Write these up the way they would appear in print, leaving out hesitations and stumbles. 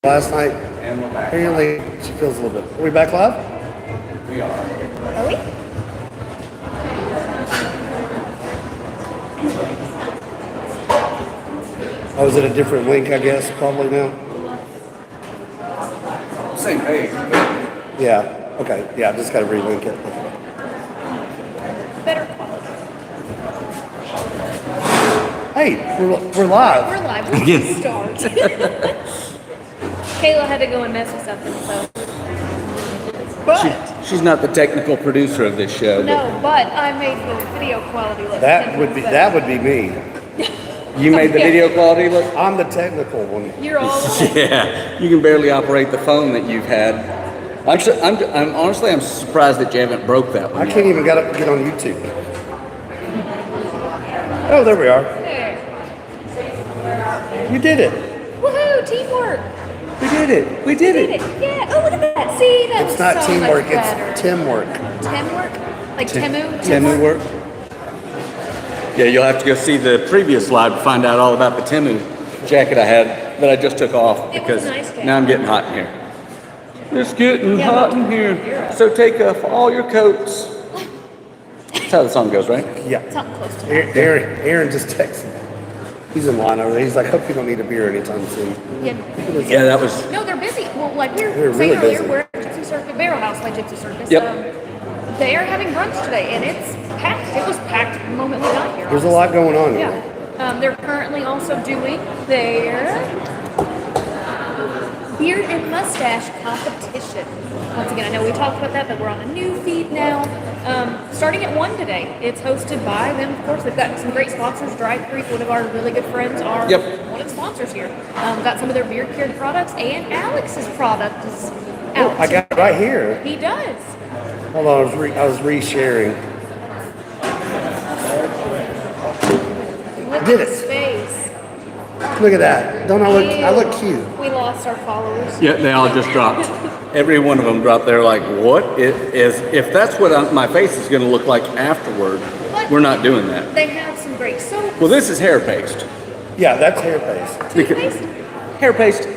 last night. And we're back. Apparently, she feels a little bit. Are we back live? We are. Are we? Oh, is it a different link, I guess, probably now? Same page. Yeah, okay. Yeah, I just got to relink it. Better quality. Hey, we're live. We're live. We Yes. can start. Kayla had to go and mess with something, so. But She's not the technical producer of this show. no, but I made the video quality look. That 10 would be better. me. You made the Yeah. video quality look? I'm the technical one. You're all. Yeah. You can barely operate the phone that you've had. I'm honestly, I'm surprised that you haven't broke that one. I can't even get on YouTube. Oh, there we are. There. You did it. Woohoo! Teamwork. We did it. We did it. Yeah. Oh, look at that. See, that's It's not so teamwork, much better. it's Timwork. Timwork? Like Temu? Temu work? Yeah, you'll have to go see the previous slide to find out all about the Temu jacket I had that I just took off It was because a nice jacket. now I'm getting hot in here. It's getting Yeah, hot but in here. you're up. So take off all your coats. That's how the song goes, right? Yeah. Something close to that. Aaron just texted. He's in line over there. He's like, hope you don't need a beer anytime soon. Yeah. Yeah, that was. No, they're busy. Well, like we They're were saying really earlier, busy. we're at Gypsy Circus, Barrel House by Gypsy Circus. Yep. They are having brunch today, and it's packed. It was packed the moment we got here. There's a lot going on here. Yeah. They're currently also doing their beard and mustache competition. Once again, I know we talked about that, but we're on a new feed now. Starting at 1 today. It's hosted by them, of course. They've got some great sponsors. Dry Creek, one of our really good friends, are Yep. one of the sponsors here. Got some of their beard care products, and Alex's product is out. I got it right here. He does. Hold on, I was re-sharing. Look Did at it. his face. Look at that. Don't I look cute? We lost our followers. Yeah, they all just dropped. Every one of them dropped. They're like, what? If that's what my face is going to look like afterward, we're not doing that. They have some great soap. Well, this is hair paste. Yeah, that's hair paste. Toothpaste? Hair paste.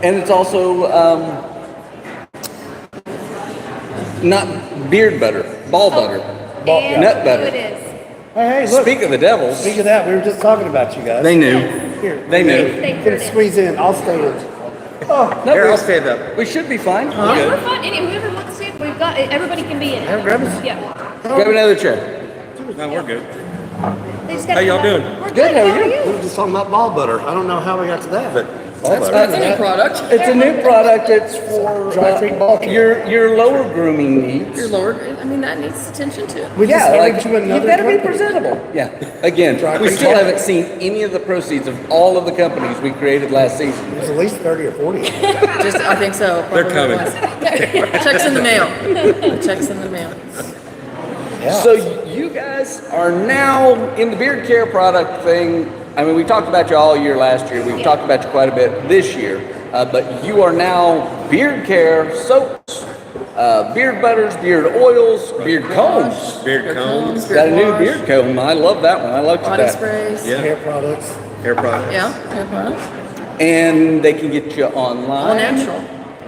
And it's also not beard butter, ball butter. And Nut butter. It is. Hey, look. Speak of the devil, Speak of that, we were just talking about you guys. they knew. Here, They knew. They Can heard it. squeeze in. I'll stand. No, Here, I'll stand up. we should be fine. No, We're we're good. fine. And whoever wants to see it, we've got everybody can be in it. Grab us. Yeah. Grab another chair. No, we're good. They just How gotta y'all come doing? back. We're Good, how are you? We were just talking about ball butter. I don't know how we got to that, but That's It's a new product. It's a new product. It's for Dry Creek ball care. your lower grooming needs. Your lower, I mean, that needs attention too. we just Yeah, added like to you another better be company. presentable. Yeah. Again, Dry we Creek still ball haven't seen any of the proceeds of all of the companies we created last season. There's at least 30 or 40. Just, I think so. They're probably coming. was. Checks in the mail. Checks in the mail. Yeah. So you guys are now in the beard care product thing. I mean, we talked about you all year last year. We've talked about you quite a bit this year. But you are now beard care soaps, beard butters, beard oils, beard combs. Beard combs, Got a new wash, beard comb. I love that one. I looked at Body that. sprays. Yeah. Hair products. hair products. Yeah, hair products. And they can get you All online. natural.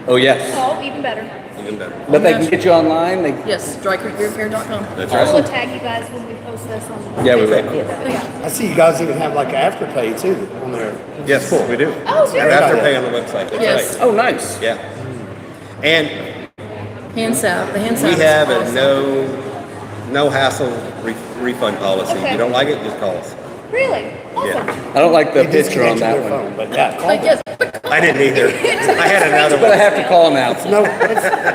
Oh, yes. Oh, even better. Even better. But they can get you online. They, Yes, drycreekbeardcare.com. That's We'll right. tag you guys when we post this on. Yeah, we will. Facebook. But yeah. I see you guys even have like afterpay too on there. Yes, we do. Oh, Have seriously? afterpay on the website. That's Yes. right. Oh, nice. Yeah. And Hand salve. The hand salve. we is have a awesome. no hassle refund policy. If Okay. you don't like it, just call us. Really? Awesome. I don't like the They picture on disconnected that their one. phone, but yeah, call Like, them. yes. I didn't either. I had another But I one. have to call now.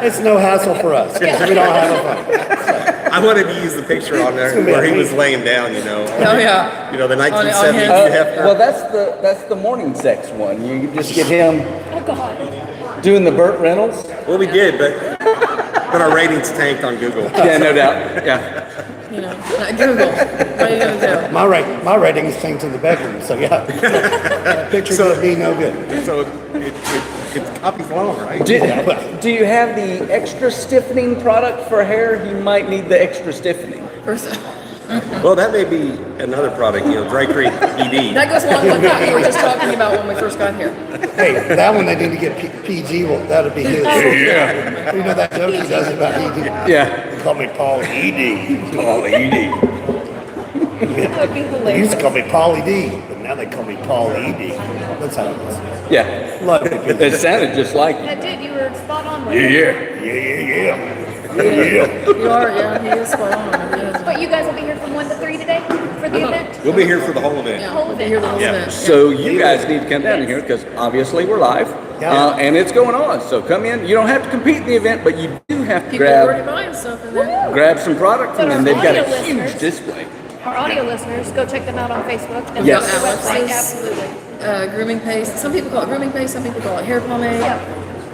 It's no hassle for us because we don't have a phone. I wanted to use the picture on there gonna be where he amazing. was laying down, you know. Oh, yeah. You know, the on 1970s hand. Hefner. Well, that's the morning sex one. You just get him Oh, God. doing the Burt Reynolds. Well, we did, but our ratings tanked on Google. Yeah, no doubt. Yeah. You know, Google. What are you going to do? My ratings changed in the bedroom, so yeah. That picture would be no good. So it's copies long, right? Do you have the extra stiffening product for hair? You might need the extra stiffening. First, Well, that may be another product, Dry Creek ED. That goes along with what we were just talking about when we first got here. Hey, that one they need to get PG. Well, that'll be his. Yeah. You know that joke he does about ED? Yeah. They call me Paul ED. Paul ED. That would be They used hilarious. to call me Paulie D, but now they call me Paul ED. That's how it is. Yeah. Love it. It sounded just like you. That did. You were spot on with it. Yeah. You are, yeah, he is spot on. Yes. But you guys will be here from 1 to 3 today for the event? We'll be here for the whole event. Yeah, Whole we'll be here the whole Yeah. event. So you guys need to come down here because obviously we're live and it's going on. So come in. You don't have to compete in the event, but you do have to People are already grab buying stuff in there. some product But and our they've got a audio huge listeners- display. Our audio listeners, go check them out on Facebook and Yes. go to their website. Alex's, Absolutely. Grooming paste. Some people call it grooming paste. Some people call it hair pomade. Yeah.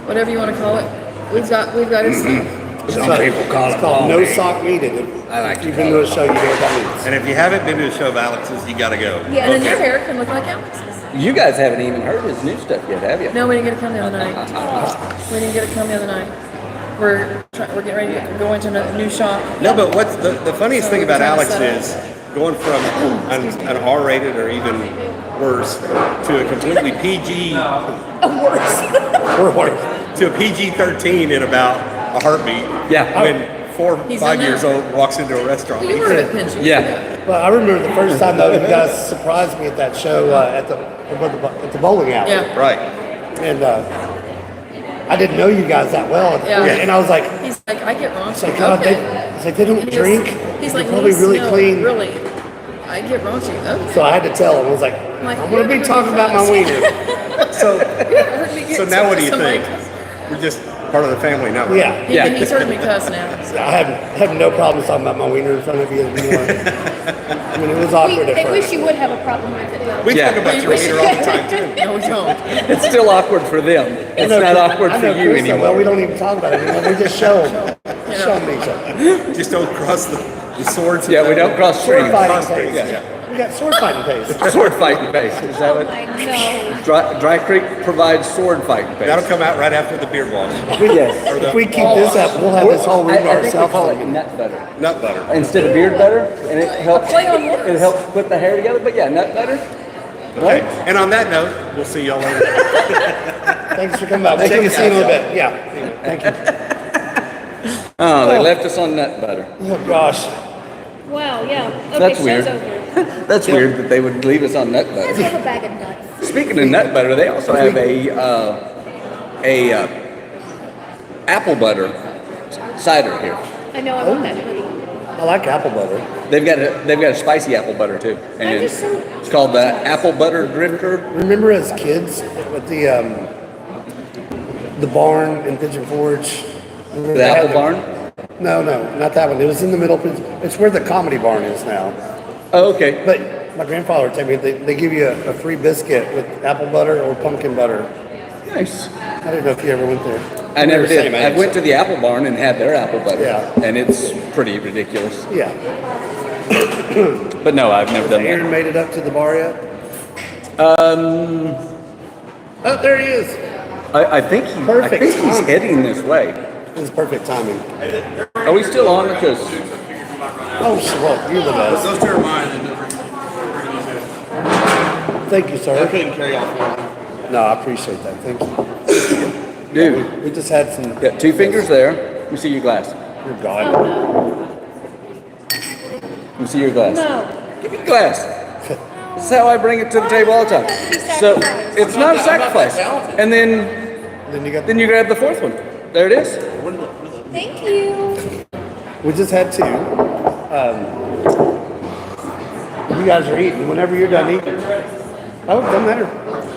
Whatever you want to call it. We've got his stuff. Some people call It's called No Sock Needed. I like to You've been to a show, you know what that means. And if you haven't been to a show of Alex's, you got to go. Yeah, And then and your then hair can look like Alex's. You guys haven't even heard his new stuff yet, have you? No, we didn't get to come the other night. We didn't get to come the other night. We're getting ready to go into a new shop. No, but what's the funniest So thing about we're trying to Alex set up. is going from an R-rated or even worse to a completely PG We're working. to a PG-13 in about a heartbeat. Yeah. When 4 or He's 5 in years there. old walks into a restaurant. You were a bit pinchy. Yeah. Well, I remember the first time though, you guys surprised me at that show at the bowling alley. Yeah. Right. And I didn't know you guys that well. Yeah. And I was like, He's like, I get raunchy. it's like, God, Okay. it's like they don't And drink. He's They're like, probably "Yes, really no, clean. Really, I get raunchy. Okay. So I had to tell him. I was like, Like, I'm going to you're be gonna talking about my fast. wiener. So, Heard me get so now what do you some, think? like- We're just part of the family now. right? Yeah. Yeah. He's heard me cuss now. I have no problem talking about my wiener in front of you anymore. I mean, it was awkward at I wish first. you would have a problem with it though. We Yeah. talk about your We- wiener all the time too. No, we don't. It's still awkward for them. It's I know not Chris- awkward I for know you Chris so anymore. well, we don't even talk about it anymore. We just show them. Show them each other. Just don't cross the swords. Yeah, we don't cross Sword streams. fighting Cross pace. streams, yeah. We got sword fighting pace. Sword fighting pace. Is that Oh what? my no. Dry Creek provides sword fighting pace. That'll come out right after the beard wash. Yes. If we keep this up, we'll have this whole room to I think we ourselves. call it nut butter Nut butter. instead of beard butter, and it helps. Play on words. It helps put the hair together. But yeah, nut butter. Okay. And on that note, we'll see y'all later. Thanks for coming by. We'll take a seat in a little bit. Yeah. Thank you. Oh, they left us on nut butter. Oh, gosh. Wow, yeah. Okay, That's show's weird. over. That's weird that they would leave us on nut Let's butter. have a bag of nuts. Speaking of nut butter, they also have a apple butter cider here. I know I want that hoodie. I like apple butter. They've got a spicy apple butter too, and I just so- it's called the apple butter drifter. Remember as kids with the barn in Pigeon Forge? Remember The they had apple barn. No, not that one. It was in the middle. It's where the comedy barn is now. Oh, okay. But my grandfather told me they give you a free biscuit with apple butter or pumpkin butter. Nice. I don't know if you ever went there. I never We're the did. same I age, went so- to the apple barn and had their apple butter. Yeah. And it's pretty ridiculous. Yeah. But no, I've never done Aaron that. made it up to the bar yet? Um, Oh, there he is. I think Perfect he's timing. heading this way. It was perfect timing. Are we still on? Because Oh, well, you're the best. Those two are mine. Thank you, sir. couldn't carry off one. No, I appreciate that. Thank you. dude, We just had some. got 2 fingers there. Let me see your glass. You're God. Let me see your glass. No. Give me a glass. This is how I bring it to the table all the time. So it's not a sacrifice. And then Then you got. you grab the 4th one. There it is. Thank you. We just had two. You guys are eating. Whenever you're done eating. Oh, doesn't matter.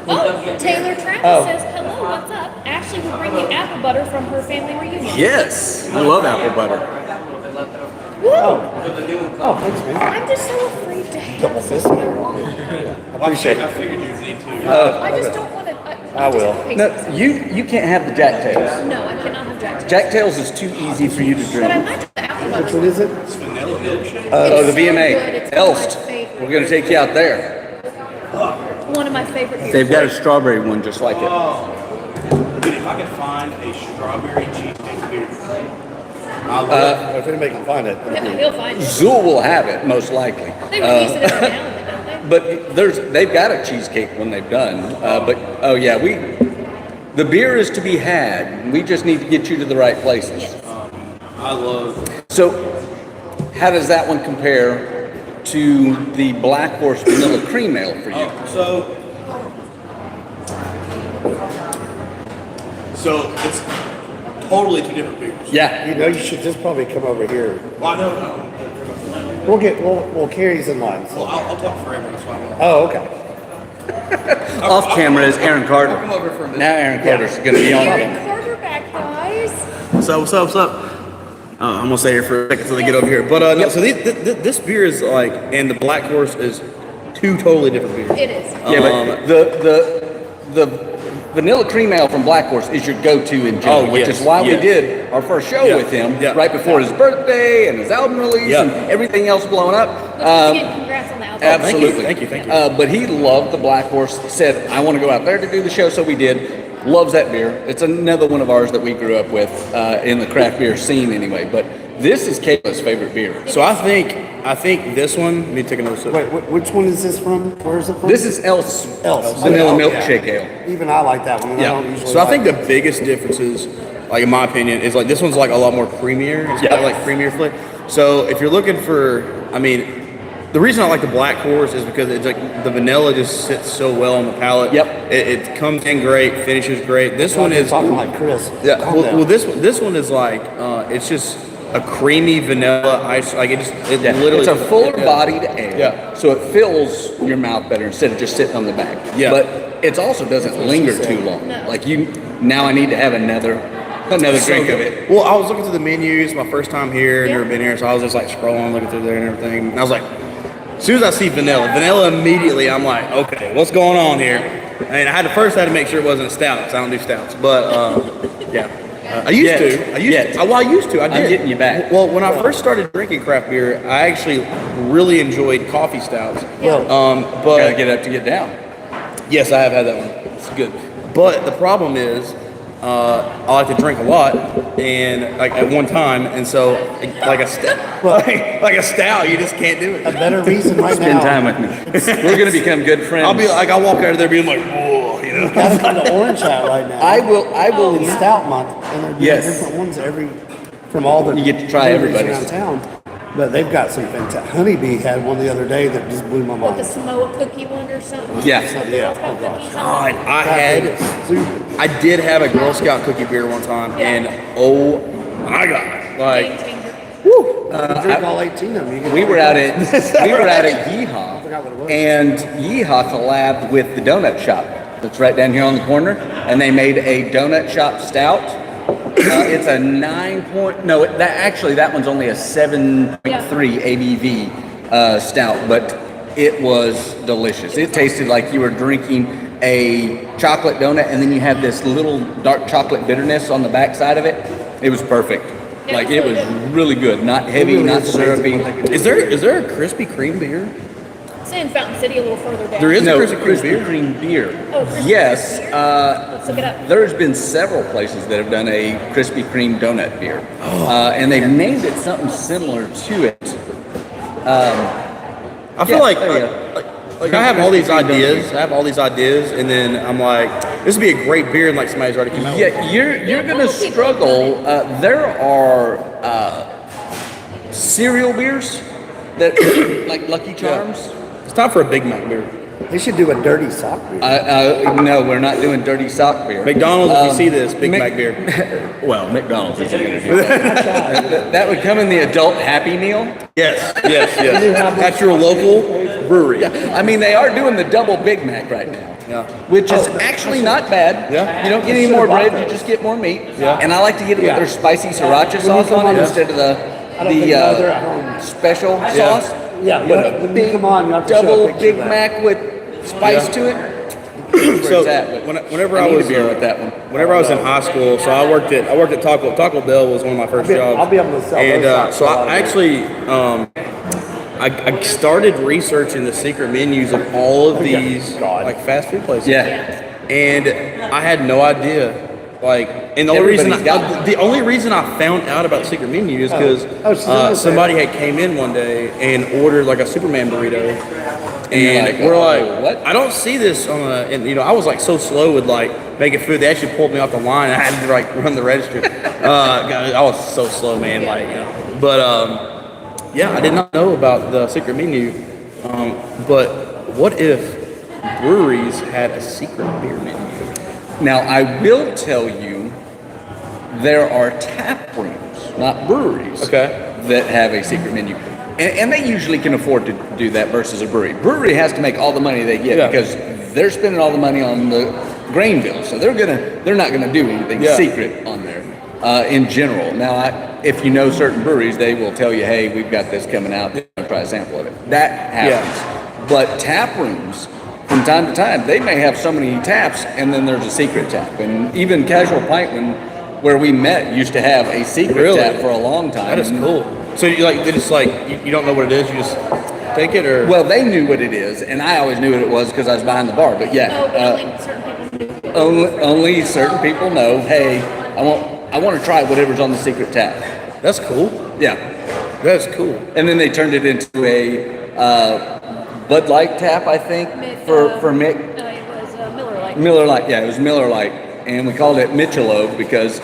Oh, Taylor Travis Oh. says, hello, what's up? Ashley will bring you apple butter from her family reunion. Yes. I love apple butter. Woo! Oh, thanks, man. I'm just so afraid to have Double this. fist. Appreciate it. I just don't want to. I will. No, you can't have the Jack Tails. No, I cannot have Jack Tails. Jack Tails is too easy for you to But I drink. might have the apple Which butter. one is it? Oh, the It's so good. VMA. It's Elst. my favorite. We're going to take you out there. One of my favorite beers. They've got a strawberry one just like it. Dude, if I could find a strawberry cheesecake beer, If anybody can find it. He'll find it. Zool will have it most likely. They release it every now and then, don't they? But they've got a cheesecake when they've done. The beer is to be had. We just need to get you to the right places. Yes. I love. So, how does that one compare to the Black Horse Vanilla Cream Ale for you? So it's totally two different beers. Yeah. You know, you should just probably come over here. Well, I know. We'll Carrie's in line. So. Well, I'll talk forever. That's fine. Oh, okay. Off camera is Aaron Carter. I'll come over for a minute. Now Aaron Carter's going to be on Aaron it. Carter back, guys. What's up? I'm gonna stay here for a second until they get over here. But no, so this beer is like, and the Black Horse is two totally different beers. It is. Yeah, but the Vanilla Cream Ale from Black Horse is your go-to in general, Oh, which yes, is why we yes. did our first show Yeah, with him yeah. right before his birthday and his album release Yeah. and everything else blowing up. Again, congrats on the album. Absolutely. Thank you. But he loved the Black Horse, said, I want to go out there to do the show, so we did. Loves that beer. It's another one of ours that we grew up with in the craft beer scene anyway. But this is Kayla's favorite beer. So I think this one. Let me take another sip. Wait, which one is this from? Where is it from? This is Elf's Vanilla Milkshake Ale. Even I like that one. And I don't Yeah. usually So I think like the biggest differences, like in my opinion, is like this one's like a lot more creamier. It's got like creamier flavor. So if you're looking for, the reason I like the Black Horse is because it's like the vanilla just sits so well on the palate. Yep. It comes in great, finishes great. This one is talking like Chris. Yeah. Calm Well, down. this one is like it's just a creamy vanilla ice. Like it literally. It's a fuller-bodied ale, Yeah. so it fills your mouth better instead of just sitting on the back. Yeah. But it also doesn't linger too long. No. Like now I need to have another drink of it. Well, I was looking through the menus my first time here. Yeah. Never been here, so I was just like scrolling, looking through there and everything. And I was like, as soon as I see vanilla immediately I'm like, okay, what's going on here? And I had to make sure it wasn't a stout, because I don't do stouts. But yeah. I used to. I used to. I did. I'm getting you back. Well, when I first started drinking craft beer, I actually really enjoyed coffee stouts. Yeah. But Gotta get up to get down. yes, I have had that one. It's good. But the problem is, I like to drink a lot, and like at one time, and so like a stout, you just can't do A it. better reason right Spend now. time with me. We're gonna become good friends. I'll walk out of there being like, whoa, you know. Gotta come to Orange Hat right now. I will. It's Stout Month, and they're doing Yes. different ones from all the You get to try breweries everybody's. around town. But they've got some fantastic. Honeybee had one the other day that just blew my Like the mind. Samoa cookie one or something. Yeah. Yeah. Oh gosh. God, That is stupid. I did have a Girl Scout cookie beer one time, Yeah. and oh my God, Game like, changer. You drink all 18 of them. You get We all were the out points. at forgot what it Yeehaw, was. and Yeehaw collabed with the donut shop that's right down here on the corner, and they made a donut shop stout. It's a 9 point. No, that one's only a 7.3 ABV stout, but it was delicious. It tasted like you were drinking a chocolate donut, and then you have this little dark chocolate bitterness on the backside of it. It was perfect. Like it was really good, not heavy, really not is amazing. syrupy. is there a Krispy Kreme beer? It's in Fountain City a little further down. There is No, a Krispy Kreme beer. Kreme beer. Oh, Krispy Yes, Let's look it up. there's been several places that have done a Krispy Kreme donut beer, and they've named it something similar to it. I feel Yeah, like, oh, yeah. like I have all these ideas. and then I'm like, this would be a great beer, and like somebody's already come out. with it. Yeah, you're gonna struggle. There are cereal beers that like Lucky Charms. It's time for a Big Mac beer. They should do a dirty sock beer. No, we're not doing dirty sock beer. McDonald's, if you see this, Big Mac beer. Well, McDonald's isn't going to do that. That would come in the adult Happy Meal. Yes. At your local brewery. I mean, they are doing the double Big Mac right now. Yeah. Which is actually not bad. Yeah. You don't get any more bread, you just get more meat. Yeah. And I like to get it with their spicy sriracha sauce on it instead of the special sauce. Yeah, But when a you big come on, you have to show a double picture Big of that. Mac with spice to it. So Where's that? whenever I I need a was beer with that one. Whenever I was in high school, so I worked at Taco Bell was one of my first jobs. I'll be able to sell And those socks so for a lot I of actually I started researching the secret menus of all of these God. like fast food places. Yeah. And I had no idea Like, and the only reason Everybody's got the only reason I found out about the secret menu is because somebody had came in one day and ordered like a Superman burrito, and like, we're like, what? I don't see this on a. And I was like so slow with like making food. They actually pulled me off the line. I had to like run the register. God, I was so slow, man. Like, but yeah, I did not know about the secret menu. But what if breweries had a secret beer menu? Now, I will tell you, there are tap rooms, not breweries, that have a secret menu. And they usually can afford to do that versus a brewery. Brewery has to make all the money they get because they're spending all the money on the grain bill. So they're not gonna do anything secret on there in general. Now, if you know certain breweries, they will tell you, hey, we've got this coming out, try a sample of it. That happens. But tap rooms, from time to time, they may have so many taps, and then there's a secret tap. And even Casual Pintman, where we met, used to have a secret tap for a long time. That is cool. So you like, they just like, you don't know what it is, you just take it, or? Well, they knew what it is, and I always knew what it was because I was behind the bar. But Oh, but only certain people knew. only certain people know. Hey, I want to try whatever's on the secret tap. That's cool. Yeah, That's cool. and then they turned it into a Bud Light tap, I think, for Mick. It was Miller Lite. Miller Lite, yeah, it was Miller Lite, and we called it Michelob because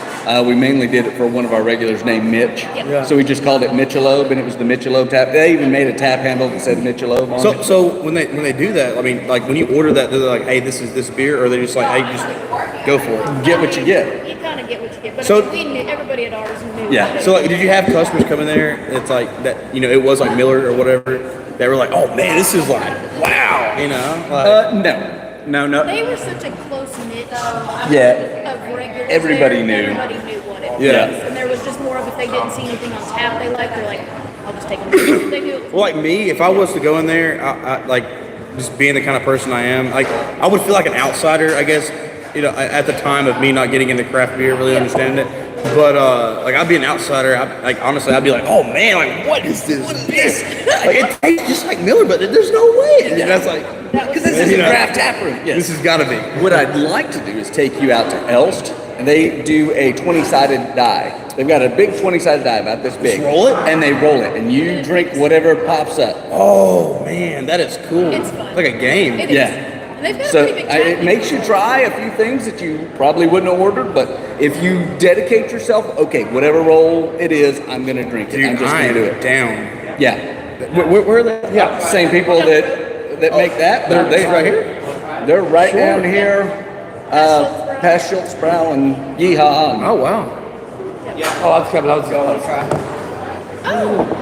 we mainly did it for one of our regulars named Mitch. Yep. So we just called it Michelob, and it was the Michelob tap. They even made a tap handle that said Michelob on it. So when they do that, I mean, like when you order that, they're like, hey, this is this beer, or they just like, hey, just go for it. Get what you get. You kind of get what you get. But So- we knew, everybody at ours knew. Yeah. what it So like, was. did you have customers come in there? It's like that, it was like Miller or whatever. They were like, oh man, this is like, wow, No. They were such a close-knit Yeah. of regulars. Everybody there. knew. Everybody knew what it Yeah. was. And there was just more of if they didn't see anything on tap they liked, they're like, I'll just take them. They knew. Well, like me, if I was to go in there, I like just being the kind of person I am, like I would feel like an outsider, I guess. At the time of me not getting into craft beer, really understanding it. But like I'd be an outsider. Honestly, I'd be like, oh man, like what is this? Like it tastes just like Miller, but there's no way. And that's like, Because this is a craft tap room. Yes. this has got to be. What I'd like to do is take you out to Elst, and they do a 20-sided die. They've got a big 20-sided die about this big. roll it? And they roll it, and you drink whatever pops up. Oh man, that is cool. It's fun. Like a game. It Yeah. is. And they've got So a pretty big tap it makes you try a few things that you probably wouldn't have ordered, but if you dedicate yourself, okay, whatever roll it is, I'm going to drink it. Dude, I'm just I going to do am it. down. Yeah. Where are they? Yeah, same people that make that. They're right here. They're right down here, past Schultz Brow and Yeehaw. Oh wow. Oh, I was coming. I was going to try.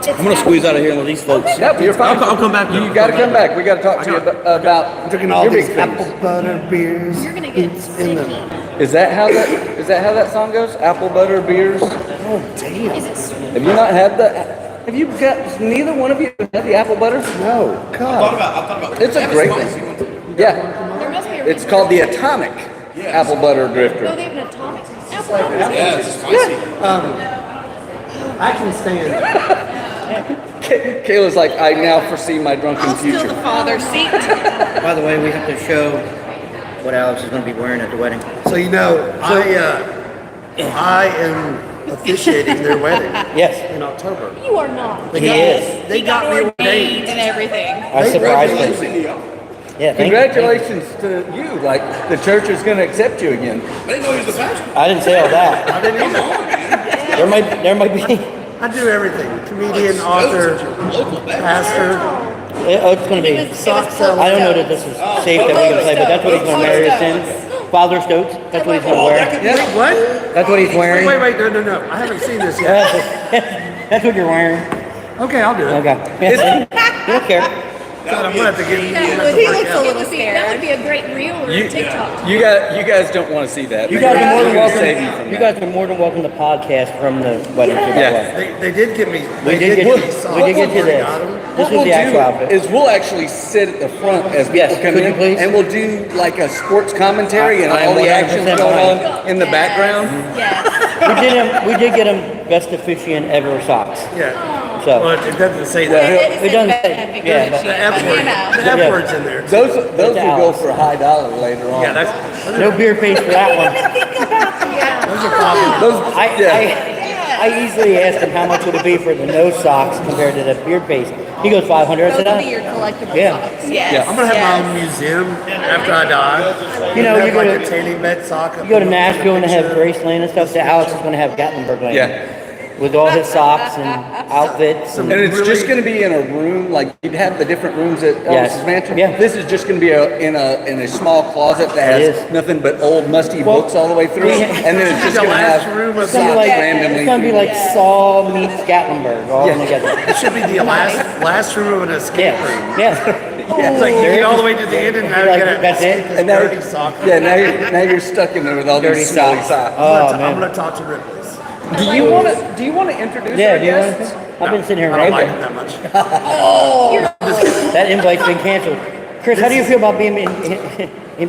I'm gonna squeeze out of here and let these folks. Yep, you're fine. I'll come back. You got to come back. We got to talk to you about Drinking all your these big things. apple butter beers. You're gonna get It's in them. sticky. Is that how that song goes? Apple butter beers. Oh damn. Is it sweet? Have you not had the? Have you got? Neither one of you had the apple butter? No, God. I thought about It's a great thing. Yeah, There must be a it's called the Atomic Apple Butter No, Drifter. they have an atomic. Apple butter. Yeah, it's spicy. I can stand. Kayla's like, I now foresee my drunken future. father's seat. By the way, we have to show what Alex is going to be wearing at the wedding. So I am officiating their wedding Yes, in October. You are not. he is. They got me ordained. and everything. I surprised him. Yeah, thank you. Congratulations to you. Like the church is going to accept you again. I didn't know he was the pastor. I didn't say all that. I didn't either. There might be. I do everything. Comedian, author, pastor, It's going to be. sock seller. I don't know that this is safe that we can play, but that's what he's going to marry us in. Father Stokes. That's what he's going to wear. Wait, what? That's what he's wearing. Wait, no. I haven't seen this yet. That's what you're wearing. Okay, I'll do it. Okay. You don't care. God, I'm gonna have to get He looks a little scared. That would be a great reel or a TikTok. You guys don't want to see that. You guys are more than Save you from welcome. You that. guys are more than welcome to podcast from the wedding. Yeah. They did give me. We They did give me get socks. we did get to I got 'em. this. This was the actual outfit. Is we'll actually sit at the front as people Yes, come could you in, please? and we'll do like a sports commentary and I am all the actions 100% going behind. on in the background. Yes. We did get him best officiant ever socks. Yeah. So Well, it doesn't say that. it doesn't say, yeah, but The F word. The Yeah. F word's in there. Those will go Alex. for a high dollar later on. Yeah, that's no beer face for that one. those are popular. Those, I easily asked him how much would it be for the nose socks compared to the beard paste. He goes 500. I Those said, will be your collectible Yeah. socks. Yeah. I'm gonna have my own museum after I die. You know, Have you go like to- a tanning bed sock. you go to Nashville and they have Graceland and stuff. So Alex is going to have Gatlinburg Land. Yeah. With all his socks and outfits. And, And it's Really? just going to be in a room, like you'd have the different rooms at Yes. Elvis's mansion. Yeah. This is just going to be in a small closet that It has is. nothing but old musty Well, books all the way through, we- and then it's just The going to last have room of it's gonna be socks like randomly. it's gonna be like Saul meets Gatlinburg all Yeah. together. It should be the last room of an escape Yeah, room. yeah. It's like you get all the way to the end and now you Like, gotta that's it? escape this And now, dirty sock. yeah, now you're stuck in there with all Dirty these smelly socks. socks. Oh I'm man. gonna talk to Ripley's. Do you want to introduce Yeah, our do you want guests? to? I've been sitting here I don't like right it that much. That invite's been canceled. Chris, how do you feel about being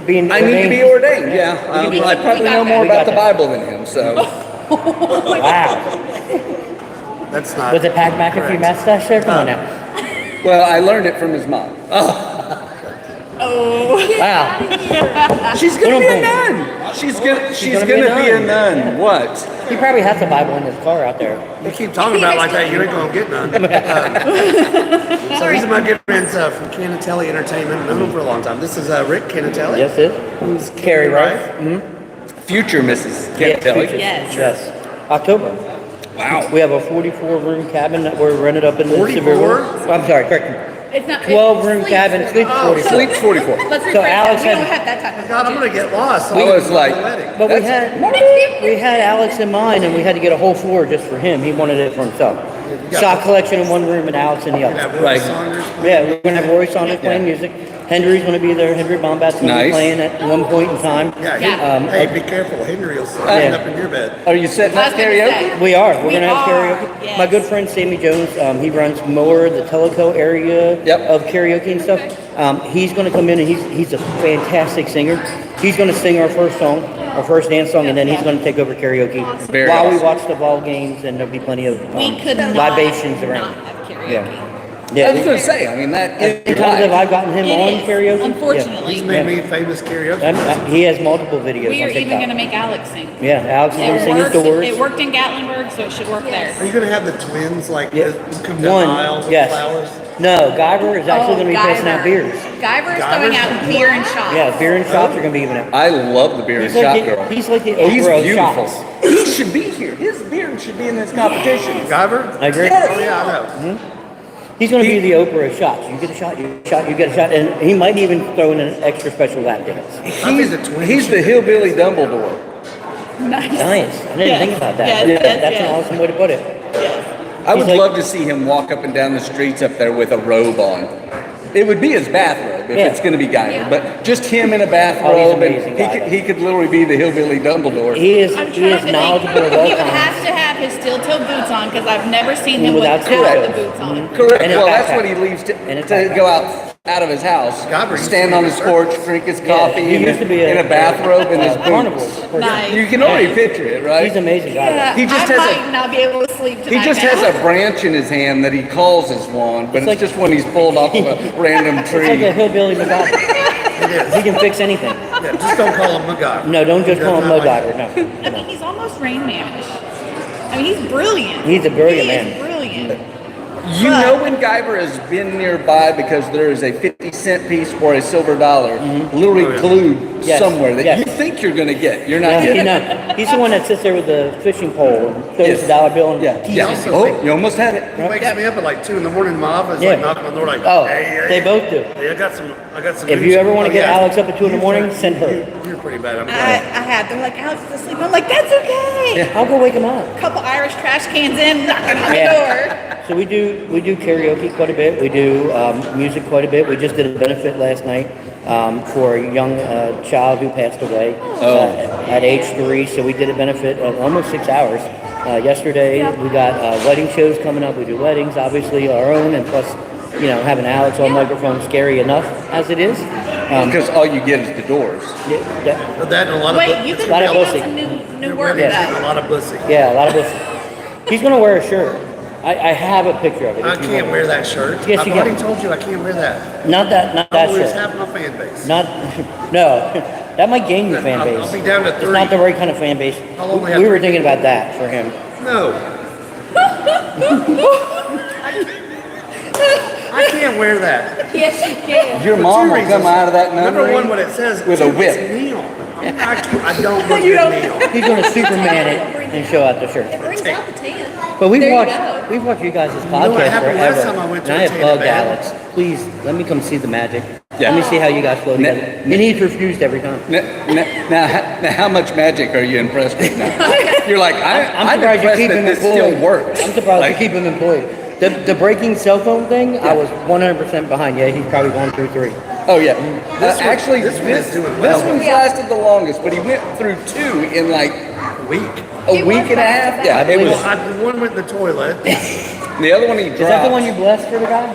being I need to be ordained. Yeah, I probably know more We got about the that. Bible than him. So Wow. That's not. Was it Pac McAfee mustache there? Come on now. well, I learned it from his mom. Wow. She's gonna be a Boom, boom. nun. She's gonna gonna be a be a nun. nun. Yeah. What? He probably has a Bible in his car out there. You keep talking about it like that, you ain't gonna get none. So these are my good friends from Canatelli Entertainment. Known them for a long time. This is Rick Canatelli. Yes, it. Who's Carrie Rife. Future Mrs. Yeah, Canatelli. Future. Yes. Yes. October. Wow. We have a 44-room cabin that we're rented up in the 44? I'm sorry, correct me. It's not 12-room cabin, sleeps 44. Sleeps 44. Let's So rephrase Alex that. We had- don't have that type of God, I'm gonna get lost. I was like, But we That's- had Alex in mind, and we had to get a whole floor just for him. He wanted it for himself. Sock collection in one room and Alex in the other. Right. Yeah, we're gonna have Roy Saunders playing music. Henry's gonna be there. Henry Bombat's gonna be Nice. playing at one point in time. Yeah, Yeah. hey, be careful. Henry will stand up in your bed. Are you setting I up was gonna karaoke? say. We are. We're We gonna have are, karaoke. yes. My good friend Sammy Jones, he runs more the Teleco area Yep. of karaoke and stuff. He's gonna come in and he's a fantastic singer. He's gonna sing our first song, our first dance song, and then he's gonna take over karaoke Very while we awesome. watch the ball games, and there'll be plenty of We could not libations around. not have karaoke. Yeah. I Yeah. was going to say, I mean, that The times that I've gotten him It on is, karaoke. unfortunately. He's made me famous karaoke. He has multiple videos We on are even TikTok. going to make Alex sing. Yeah, Alex is gonna sing his doors. It worked in Gatlinburg, so it should work there. Are you gonna have the twins like Yeah. come down the aisle One, with yes. flowers? No, Guyver is actually Oh, going to be passing out Guyver. beers. Guyver's Guyver's going out beer and shots. Yeah, beer and shots are going to be even out. I love the beer and He's shot like the, girl. he's like the He's Oprah of beautiful. shots. He should be here. His beard should be in this competition. Guyver? I agree. Oh yeah, I know. He's going to be the Oprah of shots. You get a shot, you get a shot, you get a shot, and he might even throw in an extra special lap dance. He's the hillbilly Dumbledore. Nice. Nice. I didn't think about that. Yes, yes, That's yes. an awesome way to put it. I would He's like- love to see him walk up and down the streets up there with a robe on. It would be his bathrobe if Yeah. it's going to be Guyver, but just him in a Oh, bathrobe, he's amazing, and he could literally be the hillbilly Dumbledore. He is I'm he trying is to knowledgeable think. of He all would times. have to have his steel-toe boots on because I've never seen him Without without steel-toe. the boots on. Correct. And a Well, that's backpack. what he leaves to And a to backpack. go out of his house, Guyver used stand to on be his a porch, drink his Yeah, coffee he used to be in a bathrobe and his carnival. boots. Nice. You can already picture it, right? He's an amazing guy. Yeah, He just I has might not be able to sleep tonight. He just now. has a branch in his hand that he calls his wand, but it's like- just when he's pulled off of a random It's like a tree. hillbilly MacGyver. It is. He can fix anything. Yeah, just don't call him MacGyver. No, don't just call him Not like MacGyver. No. I mean, he's almost Rain Man-ish. I mean, he's brilliant. He's a brilliant He man. is brilliant. You know when Guyver has been nearby because there is a 50-cent piece or a silver dollar literally glued Yes. somewhere that Yes. you think you're going to get. You're No, not getting it. he's the one that sits there with the fishing pole and throws Yes. the dollar bill and Yeah. Yeah. also Oh, think- you almost had it. He wakes me up at like 2 in the morning. My office Yeah. like knocking on the door like, Oh, hey, they both do. Hey, I got some. If news you ever for want to get yeah. Alex up at 2 in the morning, send her. You're pretty bad. I'm I glad. have. They're like, Alex is asleep. I'm like, that's okay. I'll go wake him up. Couple Irish trash cans in, knocking on Yeah. the door. So we do karaoke quite a bit. We do music quite a bit. We just did a benefit last night for a young child who passed away at age 3. So we did a benefit of almost 6 hours. Yesterday we got wedding shows coming up. We do weddings, obviously our own, and plus, having Alex on microphone scary enough as it is. Because all you get is the doors. Yeah, But that and a lot of. Wait, you can lot of make pussy. some new You're work really with getting a that. lot of pussy. yeah, a lot of us. He's gonna wear a shirt. I have a picture of it. I if you can't want. wear that shirt. Yes, I've you already can. told you I can't wear that. Not that I'll lose shirt. half my fan base. Not, no, that might gain your fan base. I'll be down to It's 3. not the right kind of fan base. I'll only have We were 3 thinking about that for him. No. I can't wear that. Yes, you can. Your For mom 2 will come reasons. out of that Number nunnery one, what it says with a it's whip. Neil. I don't look good Neil. He's going to Superman it and show out the shirt. It brings out the tan. But we've There you watched go. you guys' know what podcast happened forever. last time I went to and I a have tan bugged bed? Alex. Please let me come see the magic. Yeah. Let me see how you guys flow Ne- together. And he's refused every time. Now, how much magic are you impressed with now? You're like, I'm I'm surprised you impressed keep that him this employed. still works. I'm surprised Like, you keep him employed. The breaking cell phone thing, I was 100% behind. Yeah, he's probably gone through 3. Oh yeah. Actually, this one is this doing well. one's lasted the longest, but he went through 2 in like Week. a week and a half. Yeah, it believe was. Well, one went in the toilet. The other one he dropped. Is that the one you blessed for the guy?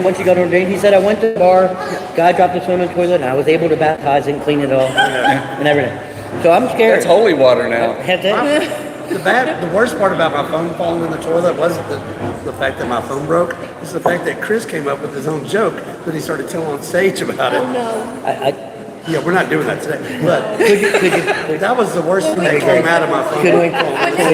Once you got ordained, he said, I went to the bar, guy dropped his phone in the toilet, and I was able to baptize it and clean it off and everything. So I'm scared. That's holy water now. That's it. The worst part about my phone falling in the toilet wasn't the fact that my phone broke. It's the fact that Chris came up with his own joke that he started telling on stage about it. Oh, no. Yeah, we're not doing that today. But Could you, that was the worst thing that came out of my phone. Could we do